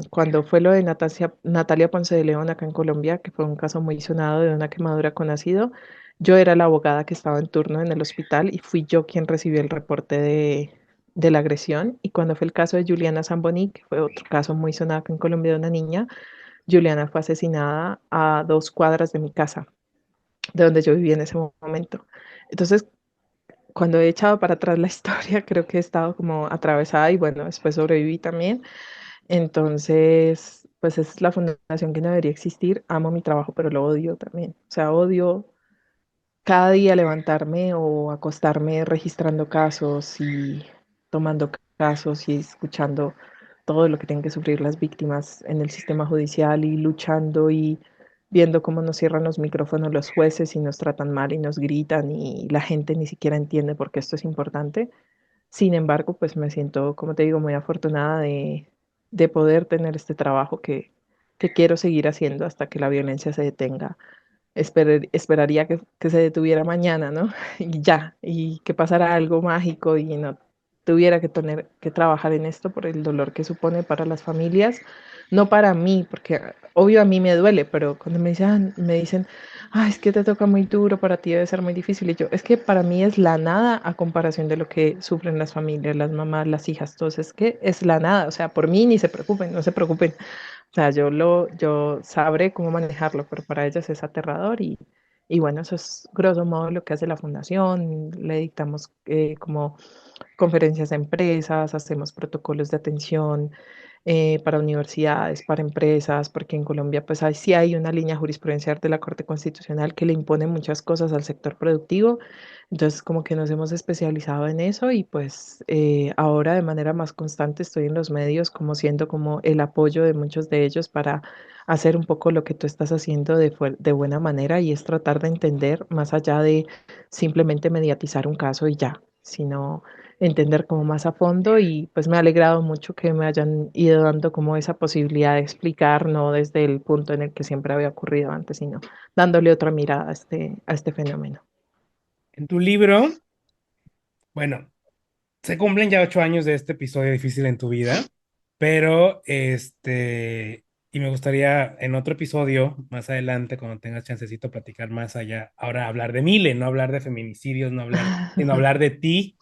Cuando fue lo de Natalia Ponce de León acá en Colombia, que fue un caso muy sonado de una quemadura con ácido, yo era la abogada que estaba en turno en el hospital y fui yo quien recibió el reporte de la agresión. Y cuando fue el caso de Juliana Zamboni, que fue otro caso muy sonado acá en Colombia de una niña, Juliana fue asesinada a 2 cuadras de mi casa, de donde yo vivía en ese momento. Entonces, cuando he echado para atrás la historia, creo que he estado como atravesada y bueno, después sobreviví también. Entonces, pues es la fundación que no debería existir. Amo mi trabajo, pero lo odio también. O sea, odio cada día levantarme o acostarme registrando casos y tomando casos y escuchando todo lo que tienen que sufrir las víctimas en el sistema judicial y luchando y viendo cómo nos cierran los micrófonos los jueces y nos tratan mal y nos gritan y la gente ni siquiera entiende por qué esto es importante. Sin embargo, pues me siento, como te digo, muy afortunada de poder tener este trabajo que quiero seguir haciendo hasta que la violencia se detenga. Esperaría que se detuviera mañana, ¿no? Y ya, y que pasara algo mágico y no tuviera que tener que trabajar en esto por el dolor que supone para las familias, no para mí, porque obvio a mí me duele, pero cuando me dicen, ah, es que te toca muy duro, para ti debe ser muy difícil, y yo, es que para mí es la nada a comparación de lo que sufren las familias, las mamás, las hijas, todos, es que es la nada, o sea, por mí ni se preocupen, no se preocupen, o sea, yo sabré cómo manejarlo, pero para ellas es aterrador y bueno, eso es grosso modo lo que hace la fundación. Le dictamos como conferencias a empresas, hacemos protocolos de atención para universidades, para empresas, porque en Colombia pues sí hay una línea jurisprudencial de la Corte Constitucional que le impone muchas cosas al sector productivo. Entonces como que nos hemos especializado en eso y pues ahora de manera más constante estoy en los medios como siendo como el apoyo de muchos de ellos para hacer un poco lo que tú estás haciendo de buena manera y es tratar de entender más allá de simplemente mediatizar un caso y ya, sino entender como más a fondo y pues me ha alegrado mucho que me hayan ido dando como esa posibilidad de explicar, no desde el punto en el que siempre había ocurrido antes, sino dándole otra mirada a este fenómeno. En tu libro, bueno, se cumplen ya 8 años de este episodio difícil en tu vida, pero y me gustaría en otro episodio, más adelante, cuando tengas chancecito, platicar más allá. Ahora hablar de Mile, no hablar de feminicidios, no hablar, sino hablar de ti.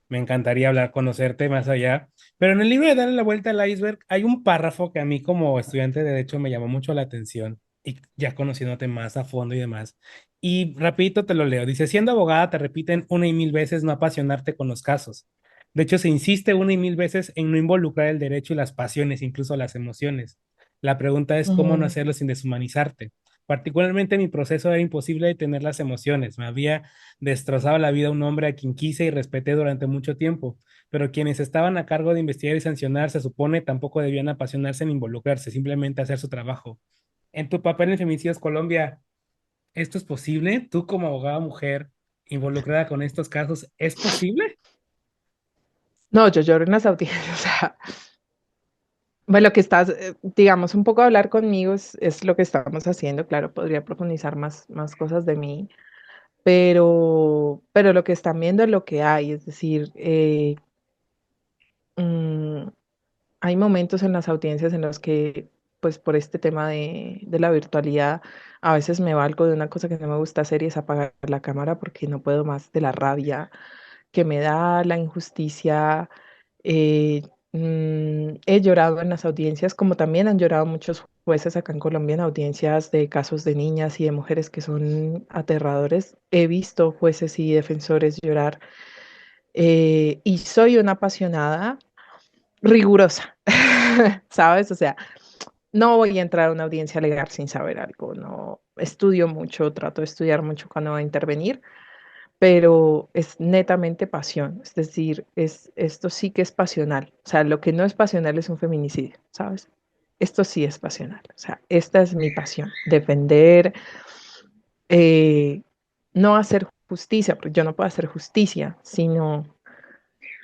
Me encantaría hablar, conocerte más allá. Pero en el libro de Darle la vuelta al iceberg hay un párrafo que a mí como estudiante de derecho me llamó mucho la atención y ya conociéndote más a fondo y demás. Y rapidito te lo leo. Dice, siendo abogada te repiten una y mil veces no apasionarte con los casos. De hecho, se insiste una y mil veces en no involucrar el derecho y las pasiones, incluso las emociones. La pregunta es cómo no Ujú. hacerlo sin deshumanizarte. Particularmente mi proceso era imposible detener las emociones. Me había destrozado la vida a un hombre a quien quise y respeté durante mucho tiempo, pero quienes estaban a cargo de investigar y sancionar, se supone, tampoco debían apasionarse ni involucrarse, simplemente hacer su trabajo. En tu papel en Femicidios Colombia, ¿esto es posible? ¿Tú como abogada mujer involucrada con estos casos, es posible? No, yo lloro en las audiencias, o sea, bueno, lo que estás, digamos, un poco hablar conmigo es lo que estamos haciendo, claro, podría profundizar más cosas de mí, pero lo que están viendo es lo que hay, es decir, mm, hay momentos en las audiencias en los que, pues por este tema de la virtualidad, a veces me valgo de una cosa que no me gusta hacer y es apagar la cámara porque no puedo más de la rabia que me da la injusticia. eh, He llorado en las audiencias, como también han llorado muchos jueces acá en Colombia en audiencias de casos de niñas y de mujeres que son aterradores. He visto jueces y defensores llorar y soy una apasionada rigurosa, ¿sabes? O sea, no voy a entrar a una audiencia legal sin saber algo, no estudio mucho, trato de estudiar mucho cuando voy a intervenir, pero es netamente pasión, es decir, esto sí que es pasional, o sea, lo que no es pasional es un feminicidio, ¿sabes? Esto sí es pasional, o sea, esta es mi pasión, defender, eh, no hacer justicia, porque yo no puedo hacer justicia, sino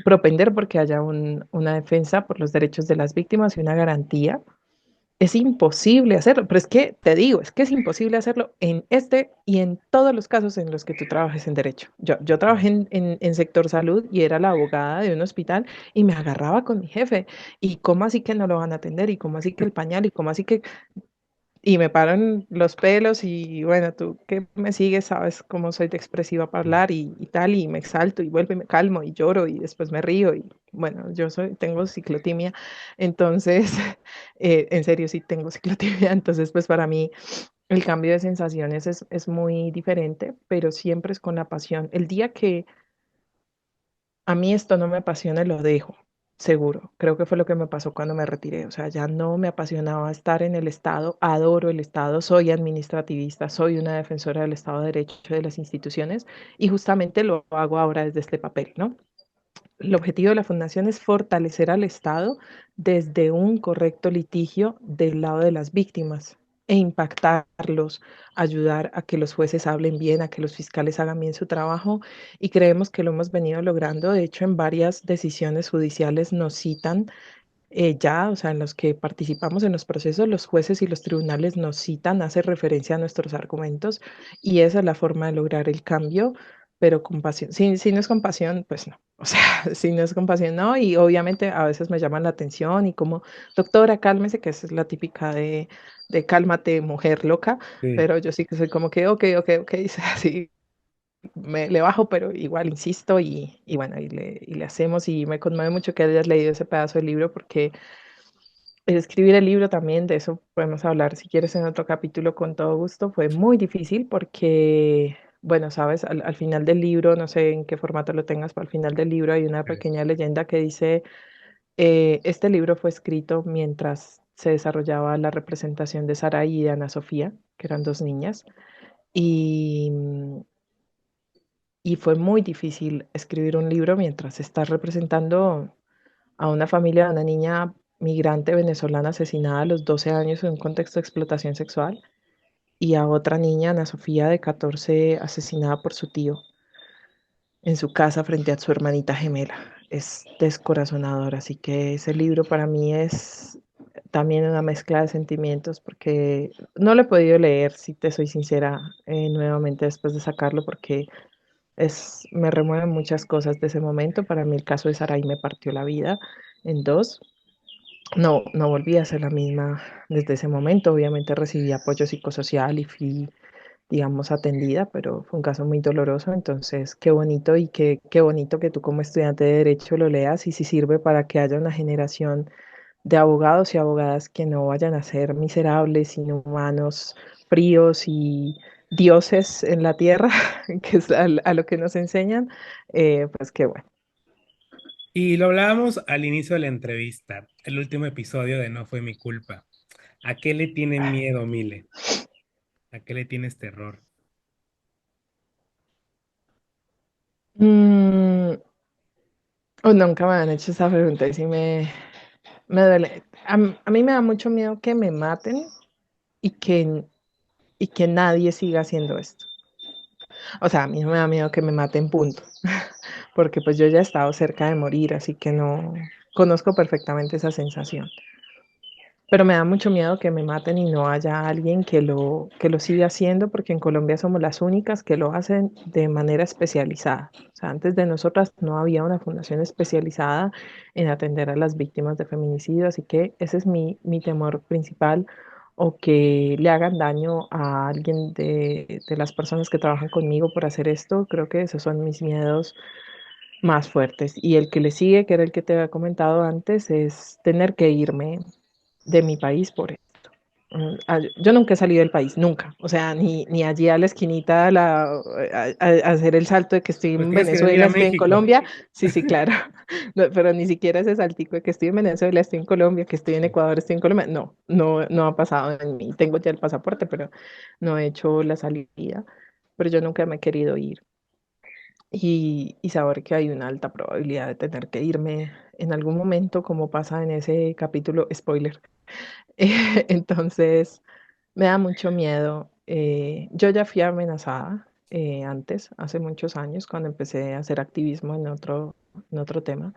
propender porque haya una defensa por los derechos de las víctimas y una garantía. Es imposible hacerlo, pero es que te digo, es que es imposible hacerlo en este y en todos los casos en los que tú trabajes en derecho. Yo trabajé en sector salud y era la abogada de un hospital y me agarraba con mi jefe. ¿Y cómo así que no lo van a atender? ¿Y cómo así que el pañal? ¿Y cómo así que y me paran los pelos y bueno, tú que me sigues, sabes cómo soy de expresiva para hablar y tal, y me exalto y vuelvo y me calmo y lloro y después me río y bueno, tengo ciclotimia, entonces, en serio sí tengo ciclotimia, entonces pues para mí el cambio de sensaciones es muy diferente, pero siempre es con la pasión. El día que a mí esto no me apasiona, lo dejo, seguro. Creo que fue lo que me pasó cuando me retiré. O sea, ya no me apasionaba estar en el Estado, adoro el Estado, soy administrativista, soy una defensora del Estado de Derecho de las instituciones y justamente lo hago ahora desde este papel, ¿no? El objetivo de la fundación es fortalecer al Estado desde un correcto litigio del lado de las víctimas e impactarlos, ayudar a que los jueces hablen bien, a que los fiscales hagan bien su trabajo y creemos que lo hemos venido logrando. De hecho, en varias decisiones judiciales nos citan ya, o sea, en los que participamos en los procesos, los jueces y los tribunales nos citan, hacen referencia a nuestros argumentos y esa es la forma de lograr el cambio, pero con pasión. Si no es con pasión, pues no. O sea, si no es con pasión, no. Y obviamente a veces me llaman la atención y como, doctora, cálmese, que esa es la típica de cálmate, mujer loca, Sí. pero yo sí que soy como que, ok, así le bajo, pero igual insisto y bueno, y le hacemos y me conmueve mucho que hayas leído ese pedazo del libro porque escribir el libro también, de eso podemos hablar si quieres en otro capítulo con todo gusto, fue muy difícil porque, bueno, sabes, al final del libro, no sé en qué formato lo tengas, pero al final del libro hay una pequeña leyenda que dice, este libro fue escrito mientras se desarrollaba la representación de Saraí y de Ana Sofía, que eran dos niñas, y, y fue muy difícil escribir un libro mientras estás representando a una familia de una niña migrante venezolana asesinada a los 12 años en un contexto de explotación sexual y a otra niña, Ana Sofía, de 14, asesinada por su tío en su casa frente a su hermanita gemela. es descorazonador. Así que ese libro para mí es también una mezcla de sentimientos porque no lo he podido leer, si te soy sincera, nuevamente después de sacarlo porque me remueven muchas cosas de ese momento. Para mí el caso de Sarai me partió la vida en dos. No, no volví a ser la misma desde ese momento. Obviamente recibí apoyo psicosocial y fui, digamos, atendida, pero fue un caso muy doloroso. Entonces, qué bonito y qué bonito que tú como estudiante de derecho lo leas y si sirve para que haya una generación de abogados y abogadas que no vayan a ser miserables, inhumanos, fríos y dioses en la tierra, que es a lo que nos enseñan, pues qué bueno. Y lo hablábamos al inicio de la entrevista, el último episodio de No fue mi culpa. ¿A qué le tiene miedo, Mile? ¿A qué le tienes terror? Mm, nunca me han hecho esa pregunta y sí me duele. A mí me da mucho miedo que me maten y y que nadie siga haciendo esto. O sea, a mí no me da miedo que me maten, punto. Porque pues yo ya he estado cerca de morir, así que no conozco perfectamente esa sensación. Pero me da mucho miedo que me maten y no haya alguien que lo siga haciendo, porque en Colombia somos las únicas que lo hacen de manera especializada. O sea, antes de nosotras no había una fundación especializada en atender a las víctimas de feminicidio, así que ese es mi temor principal, o que le hagan daño a alguien de las personas que trabajan conmigo por hacer esto. Creo que esos son mis miedos más fuertes. Y el que le sigue, que era el que te había comentado antes, es tener que irme de mi país por esto. Yo nunca he salido del país, nunca. O sea, ni allí a la esquinita a hacer el salto de que estoy Pues en tienes que venir Venezuela, a estoy en México. Colombia. Sí, sí, claro. No, pero ni siquiera ese saltico de que estoy en Venezuela, estoy en Colombia, que estoy en Ecuador, estoy en Colombia. No, no ha pasado en mí. Tengo ya el pasaporte, pero no he hecho la salida. Pero yo nunca me he querido ir. Y saber que hay una alta probabilidad de tener que irme en algún momento, como pasa en ese capítulo, spoiler. Entonces, me da mucho miedo. Yo ya fui amenazada antes, hace muchos años, cuando empecé a hacer activismo en otro tema.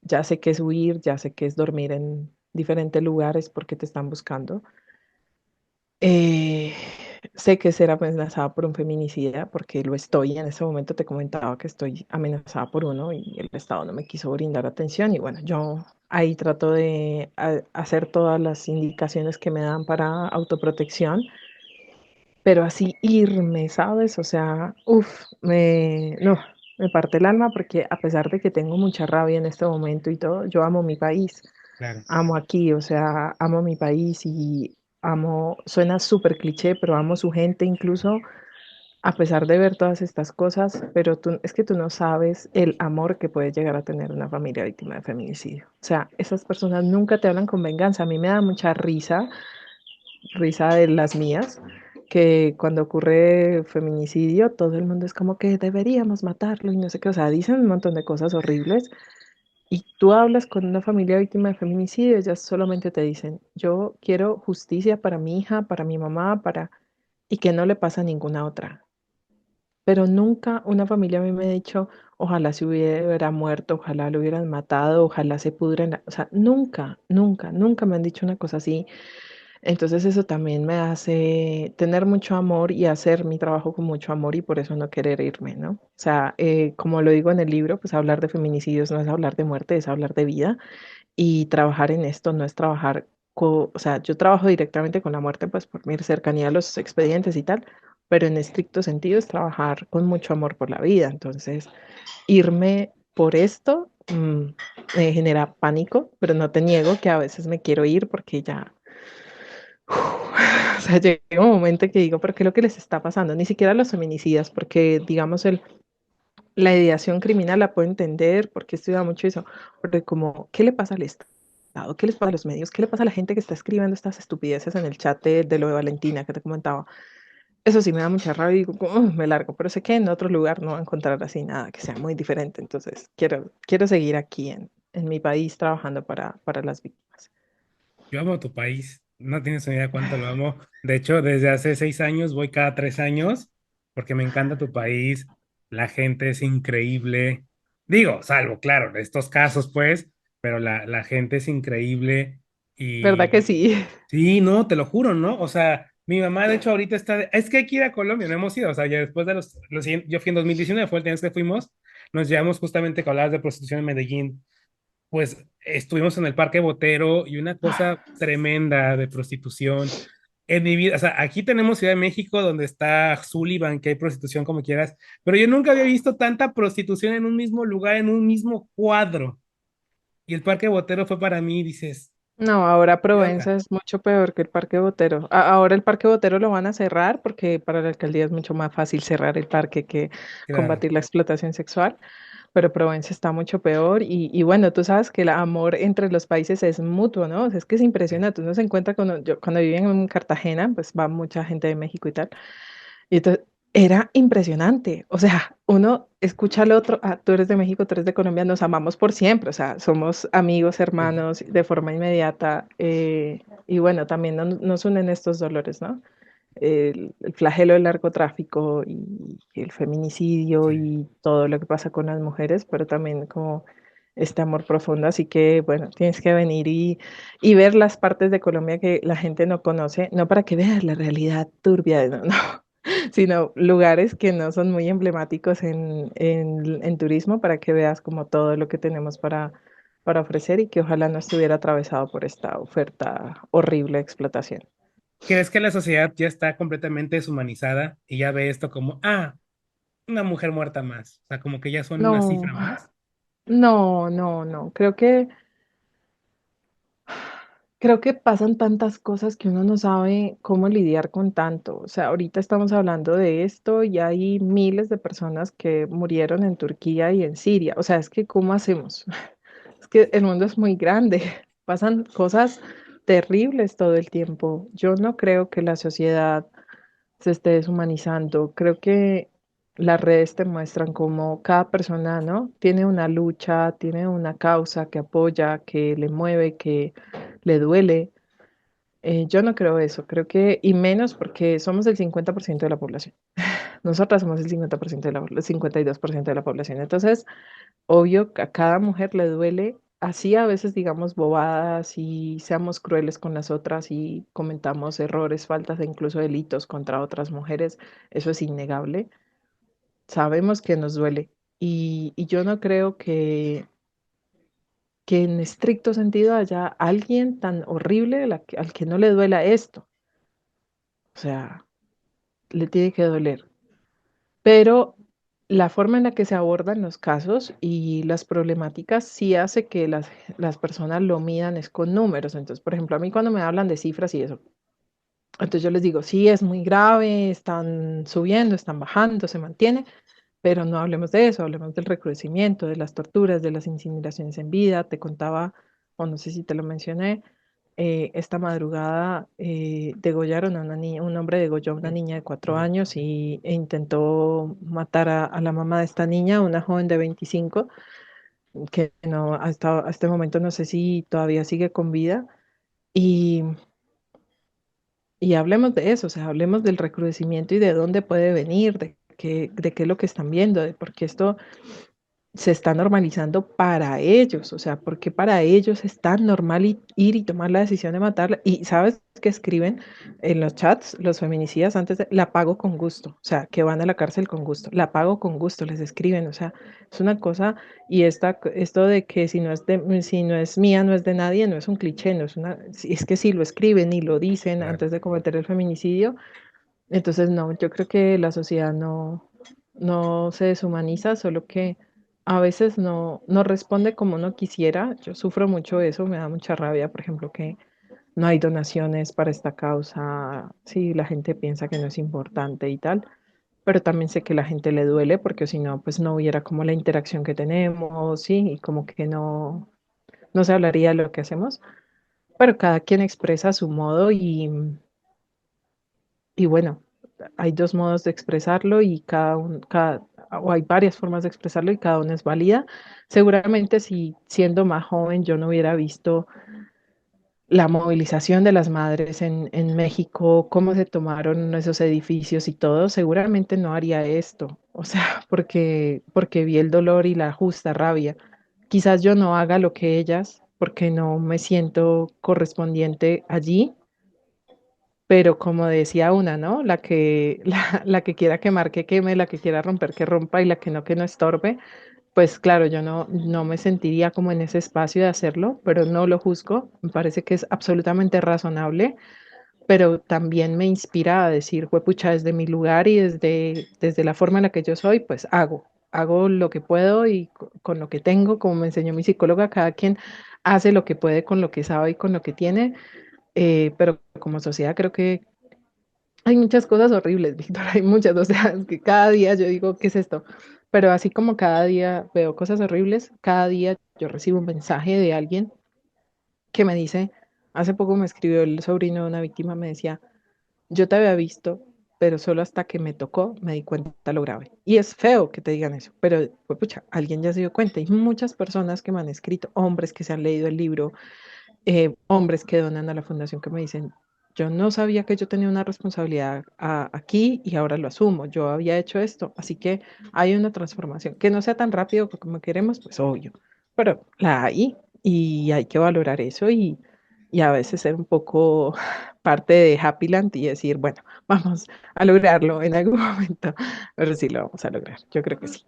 Ya sé que es huir, ya sé que es dormir en diferentes lugares porque te están buscando. Eh, Sé que ser amenazada por un feminicida, porque lo estoy. En ese momento te comentaba que estoy amenazada por uno y el Estado no me quiso brindar atención. Y bueno, yo ahí trato de hacer todas las indicaciones que me dan para autoprotección, pero así irme, ¿sabes? O sea, uff, no, me parte el alma porque a pesar de que tengo mucha rabia en este momento y todo, yo amo mi país, Claro. amo aquí, o sea, amo mi país y amo, suena súper cliché, pero amo su gente incluso a pesar de ver todas estas cosas, pero es que tú no sabes el amor que puede llegar a tener una familia víctima de feminicidio. O sea, esas personas nunca te hablan con venganza. A mí me da mucha risa, risa de las mías, que cuando ocurre feminicidio, todo el mundo es como que deberíamos matarlo y no sé qué, o sea, dicen un montón de cosas horribles y tú hablas con una familia víctima de feminicidio, ellas solamente te dicen, yo quiero justicia para mi hija, para mi mamá, para... y que no le pasa a ninguna otra. Pero nunca una familia a mí me ha dicho, ojalá se hubiera muerto, ojalá lo hubieran matado, ojalá se pudra o sea, nunca, nunca, nunca me han dicho una cosa así. Entonces eso también me hace tener mucho amor y hacer mi trabajo con mucho amor y por eso no querer irme, ¿no? O sea, como lo digo en el libro, pues hablar de feminicidios no es hablar de muerte, es hablar de vida y trabajar en esto no es trabajar, o sea, yo trabajo directamente con la muerte, pues por mi cercanía a los expedientes y tal, pero en estricto sentido es trabajar con mucho amor por la vida. Entonces, irme por esto me genera pánico, pero no te niego que a veces me quiero ir porque ya, o sea, llega un momento que digo, ¿pero qué es lo que les está pasando? Ni siquiera los feminicidas, porque digamos la ideación criminal la puedo entender porque he estudiado mucho eso, porque como, ¿qué le pasa al Estado? ¿Qué les pasa a los medios? ¿Qué le pasa a la gente que está escribiendo estas estupideces en el chat de lo de Valentina que te comentaba? Eso sí me da mucha rabia y digo, me largo, pero sé que en otro lugar no va a encontrar así nada que sea muy diferente, entonces quiero seguir aquí en mi país trabajando para las víctimas. Yo amo tu país. No tienes una idea cuánto lo amo. De hecho, desde hace 6 años voy cada 3 años porque me encanta tu país. La gente es increíble. Digo, salvo, claro, de estos casos, pues, pero la gente es increíble ¿Verdad que y sí? sí, no, te lo juro, ¿no? O sea, mi mamá, de hecho, ahorita está, es que hay que ir a Colombia, no hemos ido, o sea, ya después de yo fui en 2019, fue el año que fuimos, nos llevamos justamente que hablabas de prostitución en Medellín, pues estuvimos en el Parque Botero y una cosa tremenda de prostitución. En mi vida, o sea, aquí tenemos Ciudad de México donde está Sullivan, que hay prostitución como quieras, pero yo nunca había visto tanta prostitución en un mismo lugar, en un mismo cuadro. Y el Parque Botero fue para mí, dices, No, ahora ¿qué Provenza onda? es mucho peor que el Parque Botero. Ahora el Parque Botero lo van a cerrar porque para la alcaldía es mucho más fácil cerrar el parque que Claro, combatir la explotación sexual, pero Provenza está mucho peor y bueno, tú sabes que el amor entre los países es mutuo, ¿no? O sea, es que es sí, impresionante. Uno se encuentra cuando viví en Cartagena, pues va mucha gente de México y tal. Y entonces era impresionante. O sea, uno escucha al otro, ah, tú eres de México, tú eres de Colombia, nos amamos por siempre. O sea, somos amigos, sí, hermanos de forma inmediata. Y bueno, también nos unen estos dolores, ¿no? El flagelo del narcotráfico y el feminicidio sí. y todo lo que pasa con las mujeres, pero también como este amor profundo. Así que, bueno, tienes que venir y ver las partes de Colombia que la gente no conoce, no para que veas la realidad turbia, no, no, sino lugares que no son muy emblemáticos en turismo para que veas como todo lo que tenemos para ofrecer y que ojalá no estuviera atravesado por esta oferta horrible de explotación. ¿Crees que la sociedad ya está completamente deshumanizada y ya ve esto como, una mujer muerta más? O sea, como que ya son una No, cifra más. no, no, no. Creo que pasan tantas cosas que uno no sabe cómo lidiar con tanto. O sea, ahorita estamos hablando de esto y hay miles de personas que murieron en Turquía y en Siria. O sea, es que ¿cómo hacemos? Es que el mundo es muy grande. Pasan cosas terribles todo el tiempo. Yo no creo que la sociedad se esté deshumanizando. Creo que las redes te muestran cómo cada persona, ¿no? Tiene una lucha, tiene una causa que apoya, que le mueve, que le duele. Yo no creo eso, creo que, y menos porque somos el 50% de la población. Nosotras somos el 50% el 52% de la población. Entonces, obvio que a cada mujer le duele, así a veces digamos bobadas y seamos crueles con las otras y cometamos errores, faltas e incluso delitos contra otras mujeres, eso es innegable. Sabemos que nos duele y yo no creo que en estricto sentido haya alguien tan horrible al que no le duela esto. O sea, le tiene que doler. Pero la forma en la que se abordan los casos y las problemáticas sí hace que las personas lo midan es con números. Entonces, por ejemplo, a mí cuando me hablan de cifras y eso, entonces yo les digo, sí, es muy grave, están subiendo, están bajando, se mantiene, pero no hablemos de eso, hablemos del recrudecimiento, de las torturas, de las incineraciones en vida. Te contaba, o no sé si te lo mencioné, esta madrugada degollaron a una niña, un hombre degolló a una niña de 4 años e intentó matar a la mamá de esta niña, una joven de 25, que no, hasta este momento no sé si todavía sigue con vida. Y, y hablemos de eso, o sea, hablemos del recrudecimiento y de dónde puede venir, de qué es lo que están viendo, de por qué esto se está normalizando para ellos, o sea, porque para ellos es tan normal ir y tomar la decisión de matarla. Y sabes que escriben en los chats los feminicidas antes de, la pago con gusto, o sea, que van a la cárcel con gusto, la pago con gusto, les escriben, o sea, es una cosa, y esto de que si no es mía, no es de nadie, no es un cliché, no es una, es que si lo escriben y lo dicen Claro. antes de cometer el feminicidio, entonces, no, yo creo que la sociedad no se deshumaniza, solo que a veces no responde como uno quisiera. Yo sufro mucho eso, me da mucha rabia, por ejemplo, que no hay donaciones para esta causa. Sí, la gente piensa que no es importante y tal, pero también sé que la gente le duele porque si no, pues no hubiera como la interacción que tenemos, sí, y como que no se hablaría de lo que hacemos, pero cada quien expresa a su modo y bueno, hay dos modos de expresarlo y o hay varias formas de expresarlo y cada una es válida. Seguramente si siendo más joven yo no hubiera visto la movilización de las madres en México, cómo se tomaron esos edificios y todo, seguramente no haría esto. O sea, porque vi el dolor y la justa rabia. Quizás yo no haga lo que ellas, porque no me siento correspondiente allí, pero como decía una, ¿no? La que quiera quemar, que queme, la que quiera romper, que rompa y la que no estorbe. Pues claro, yo no me sentiría como en ese espacio de hacerlo, pero no lo juzgo. Me parece que es absolutamente razonable, pero también me inspira a decir, pucha, desde mi lugar y desde la forma en la que yo soy, pues hago lo que puedo y con lo que tengo, como me enseñó mi psicóloga, cada quien hace lo que puede con lo que sabe y con lo que tiene, pero como sociedad creo que hay muchas cosas horribles, Víctor, hay muchas, o sea, es que cada día yo digo, ¿qué es esto? Pero así como cada día veo cosas horribles, cada día yo recibo un mensaje de alguien que me dice, hace poco me escribió el sobrino de una víctima, me decía, yo te había visto, pero solo hasta que me tocó me di cuenta lo grave. Y es feo que te digan eso, pero pues, pucha, alguien ya se dio cuenta. Hay muchas personas que me han escrito, hombres que se han leído el libro, hombres que donan a la fundación que me dicen, yo no sabía que yo tenía una responsabilidad aquí y ahora lo asumo, yo había hecho esto, así que hay una transformación, que no sea tan rápido como queremos, pues obvio, pero la hay y hay que valorar eso y a veces ser un poco parte de Happyland y decir, bueno, vamos a lograrlo en algún momento, pero sí lo vamos a lograr, yo creo que sí.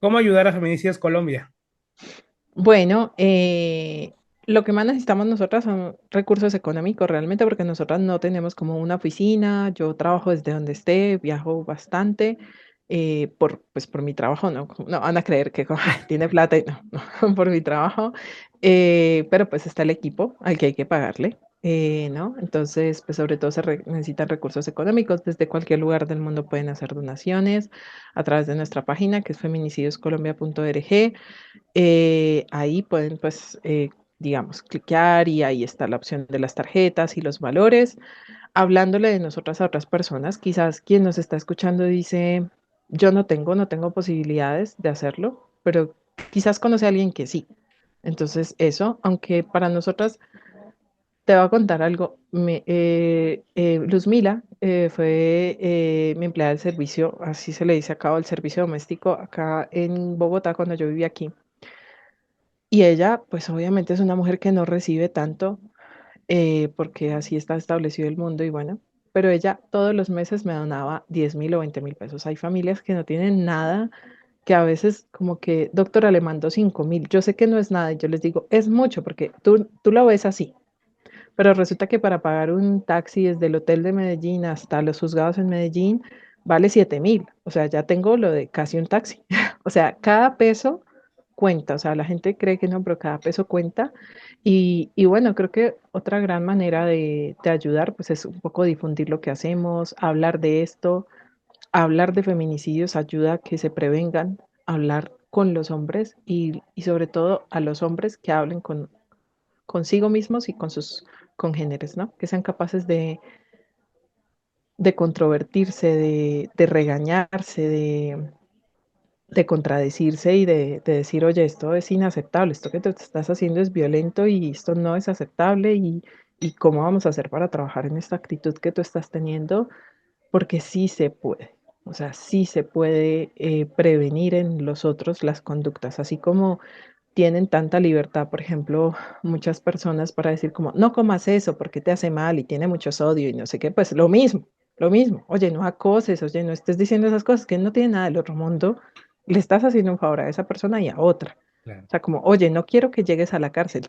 ¿Cómo ayudar a Feminicidios Colombia? Bueno, lo que más necesitamos nosotras son recursos económicos realmente, porque nosotras no tenemos como una oficina, yo trabajo desde donde esté, viajo bastante, pues por mi trabajo, no van a creer que como, "Ay, tiene plata y no, no, por mi trabajo, pero pues está el equipo al que hay que pagarle, ¿no? Entonces, pues sobre todo necesitan recursos económicos, desde cualquier lugar del mundo pueden hacer donaciones a través de nuestra página que es feminicidioscolombia.org. Ahí pueden, pues, digamos, cliquear y ahí está la opción de las tarjetas y los valores. Hablándole de nosotras a otras personas, quizás quien nos está escuchando dice, yo no tengo posibilidades de hacerlo, pero quizás conoce a alguien que sí. Entonces, eso, aunque para nosotras, te voy a contar algo. Luzmila fue mi empleada del servicio, así se le dice acá, el servicio doméstico acá en Bogotá cuando yo vivía aquí. Y ella, pues obviamente es una mujer que no recibe tanto, porque así está establecido el mundo y bueno, pero ella todos los meses me donaba 10.000 o 20.000 pesos. Hay familias que no tienen nada, que a veces como que, doctora, le mando 5.000. Yo sé que no es nada y yo les digo, es mucho porque tú lo ves así, pero resulta que para pagar un taxi desde el hotel de Medellín hasta los juzgados en Medellín vale 7.000. O sea, ya tengo lo de casi un taxi. O sea, cada peso cuenta. O sea, la gente cree que no, pero cada peso cuenta. Y bueno, creo que otra gran manera de ayudar, pues es un poco difundir lo que hacemos, hablar de esto, hablar de feminicidios ayuda a que se prevengan, hablar con los hombres y sobre todo a los hombres que hablen consigo mismos y con sus congéneres, ¿no? Que sean capaces de controvertirse, de regañarse, de contradecirse y de decir, oye, esto es inaceptable, esto que te estás haciendo es violento y esto no es aceptable y cómo vamos a hacer para trabajar en esta actitud que tú estás teniendo, porque sí se puede. O sea, sí se puede prevenir en los otros las conductas, así como tienen tanta libertad, por ejemplo, muchas personas para decir como, no comas eso porque te hace mal y tiene mucho sodio y no sé qué, pues lo mismo, oye, no acoses, oye, no estés diciendo esas cosas que no tiene nada del otro mundo, le estás haciendo un favor a esa persona y a otra. Claro. O sea, como, oye, no quiero que llegues a la cárcel,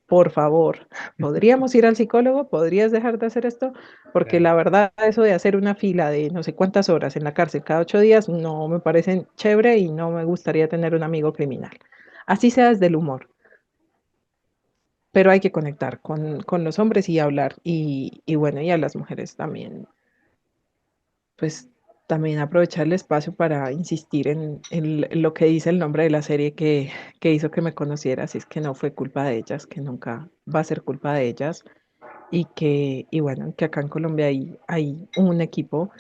por favor, ¿podríamos ir al psicólogo? ¿Podrías dejar de hacer esto? Porque Claro. la verdad, eso de hacer una fila de no sé cuántas horas en la cárcel cada 8 días no me parecen chévere y no me gustaría tener un amigo criminal. Así sea desde el humor, pero hay que conectar con los hombres y hablar. Y bueno, y a las mujeres también, pues también aprovechar el espacio para insistir en lo que dice el nombre de la serie que hizo que me conociera, si es que no fue culpa de ellas, que nunca va a ser culpa de ellas, y bueno, que acá en Colombia hay un equipo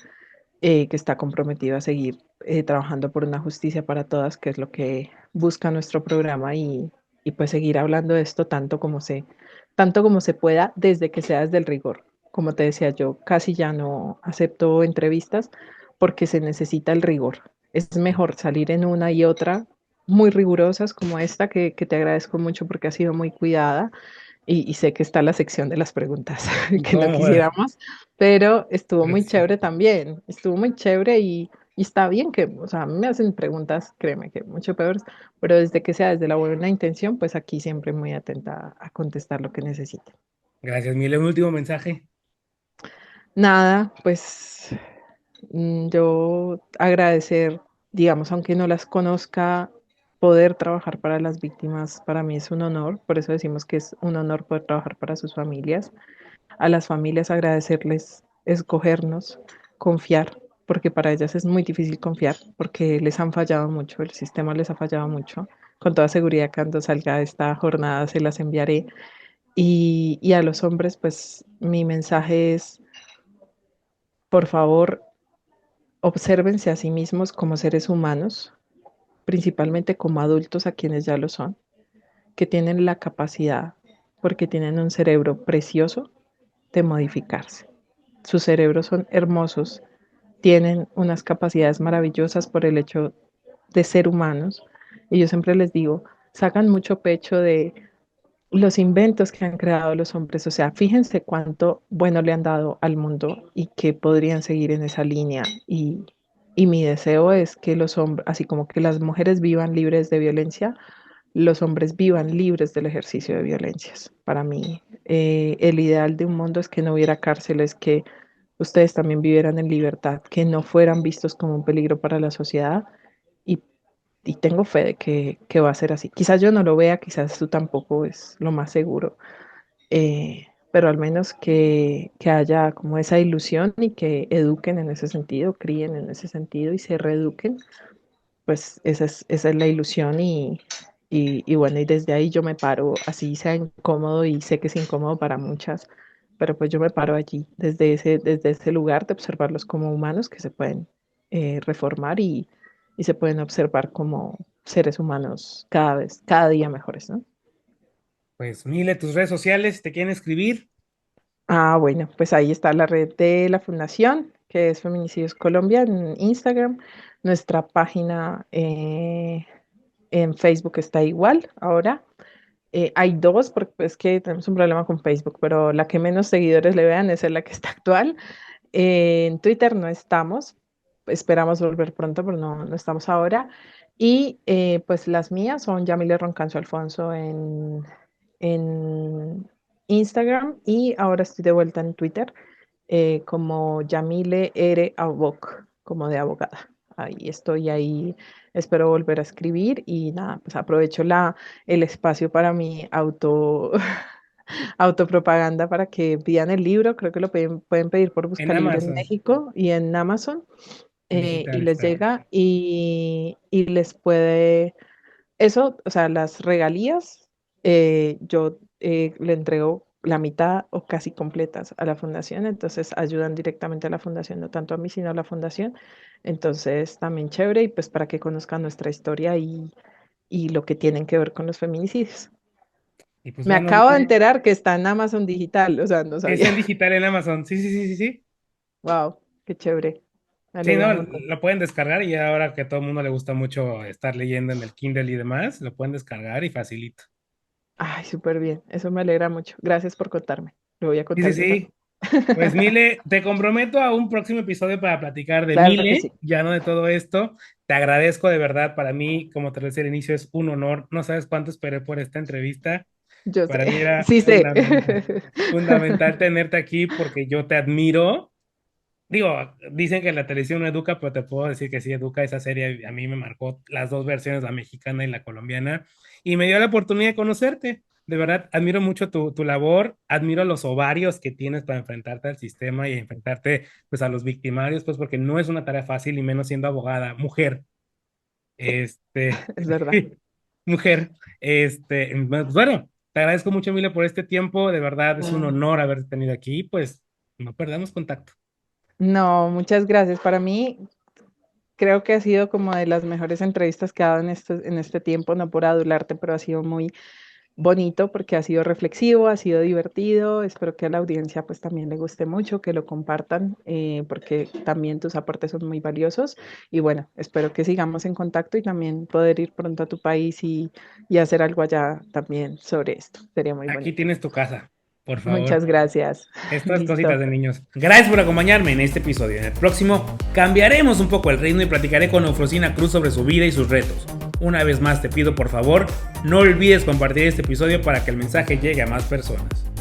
que está comprometido a seguir trabajando por una justicia para todas, que es lo que busca nuestro programa y pues seguir hablando de esto tanto como tanto como se pueda, desde que sea desde el rigor. Como te decía, yo casi ya no acepto entrevistas porque se necesita el rigor. Es mejor salir en una y otra muy rigurosas como esta, que te agradezco mucho porque ha sido muy cuidada y sé que está la sección de las preguntas que no ¿Cómo? quisiéramos, pero estuvo Pero muy sí. chévere también, estuvo muy chévere y está bien que, o sea, a mí me hacen preguntas, créeme que mucho peores, pero desde que sea desde la buena intención, pues aquí siempre muy atenta a contestar lo que necesite. Gracias, Mile. Un último mensaje. Nada, pues yo agradecer, digamos, aunque no las conozca, poder trabajar para las víctimas, para mí es un honor, por eso decimos que es un honor poder trabajar para sus familias. A las familias agradecerles, escogernos, confiar, porque para ellas es muy difícil confiar, porque les han fallado mucho, el sistema les ha fallado mucho. Con toda seguridad, cuando salga esta jornada se las enviaré. Y a los hombres, pues mi mensaje es, por favor, obsérvense a sí mismos como seres humanos, principalmente como adultos a quienes ya lo son, que tienen la capacidad, porque tienen un cerebro precioso, de modificarse. Sus cerebros son hermosos, tienen unas capacidades maravillosas por el hecho de ser humanos. Y yo siempre les digo, sacan mucho pecho de los inventos que han creado los hombres. O sea, fíjense cuánto bueno le han dado al mundo y que podrían seguir en esa línea. Y mi deseo es que los hombres, así como que las mujeres vivan libres de violencia, los hombres vivan libres del ejercicio de violencias. Para mí, el ideal de un mundo es que no hubiera cárceles, que ustedes también vivieran en libertad, que no fueran vistos como un peligro para la sociedad y, y tengo fe de que, va a ser así. Quizás yo no lo vea, quizás tú tampoco, es lo más seguro, pero al menos que haya como esa ilusión y que eduquen en ese sentido, críen en ese sentido y se reeduquen, pues esa es la ilusión y bueno, y desde ahí yo me paro, así sea incómodo y sé que es incómodo para muchas, pero pues yo me paro allí, desde ese lugar de observarlos como humanos que se pueden reformar y se pueden observar como seres humanos cada vez, cada día mejores, ¿no? Pues, Mile, tus redes sociales, si te quieren escribir. Ah, bueno, pues ahí está la red de la fundación, que es Feminicidios Colombia en Instagram. Nuestra página en Facebook está igual ahora. Hay dos, porque es que tenemos un problema con Facebook, pero la que menos seguidores le vean esa es la que está actual. En Twitter no estamos, esperamos volver pronto, pero no estamos ahora. Y pues las mías son Yamile Roncancio Alfonso en Instagram y ahora estoy de vuelta en Twitter como Yamile R. Abok, como de abogada. Ahí estoy, ahí espero volver a escribir y nada, pues aprovecho el espacio para mi autopropaganda para que pidan el libro. Creo que lo pueden pedir por En Buscalibre en Amazon, México y en Amazon y digital les está. llega y les puede, eso, o sea, las regalías, yo le entrego la mitad o casi completas a la fundación, entonces ayudan directamente a la fundación, no tanto a mí, sino a la fundación. Entonces, también chévere y pues para que conozcan nuestra historia y lo que tienen que ver con los feminicidios. Y pues Me bueno, acabo de Mile, enterar que está en Amazon Digital, o sea, no está sabía. en digital en Amazon. Sí, sí, sí, sí, sí. Wow, qué chévere. Me Sí, alegra no, un montón. lo pueden descargar y ahora que a todo el mundo le gusta mucho estar leyendo en el Kindle y demás, lo pueden descargar y facilito. Ay, súper bien. Eso me alegra mucho. Gracias por contarme. Lo voy a Sí, sí, contar yo también. sí. Pues Mile, te comprometo a un próximo episodio para platicar de Claro que sí. Mile, ya no de todo esto. Te agradezco de verdad, para mí, como te lo decía al inicio, es un honor. No sabes cuánto esperé por esta entrevista. Yo sé. Para mí era Sí sé. fundamental tenerte aquí porque yo te admiro. Digo, dicen que la televisión no educa, pero te puedo decir que sí educa. Esa serie a mí me marcó las dos versiones, la mexicana y la colombiana, y me dio la oportunidad de conocerte. De verdad, admiro mucho tu labor, admiro los ovarios que tienes para enfrentarte al sistema y enfrentarte pues a los victimarios, pues porque no es una tarea fácil y menos siendo abogada, mujer, Es verdad. mujer, pues, bueno, te agradezco mucho, Emilia, por este tiempo, de verdad es un honor haberte tenido aquí, pues no perdamos contacto. No, muchas gracias. Para mí, creo que ha sido como de las mejores entrevistas que he dado en este tiempo, no por adularte, pero ha sido muy bonito porque ha sido reflexivo, ha sido divertido. Espero que a la audiencia pues también le guste mucho, que lo compartan, porque también tus aportes son muy valiosos. Y bueno, espero que sigamos en contacto y también poder ir pronto a tu país y hacer algo allá también sobre esto. Sería muy Aquí bonito. tienes tu casa, por favor. Muchas gracias. Estas cositas Listo. de niños. Gracias por acompañarme en este episodio. En el próximo cambiaremos un poco el ritmo y platicaré con Eufrosina Cruz sobre su vida y sus retos. Una vez más te pido por favor, no olvides compartir este episodio para que el mensaje llegue a más personas.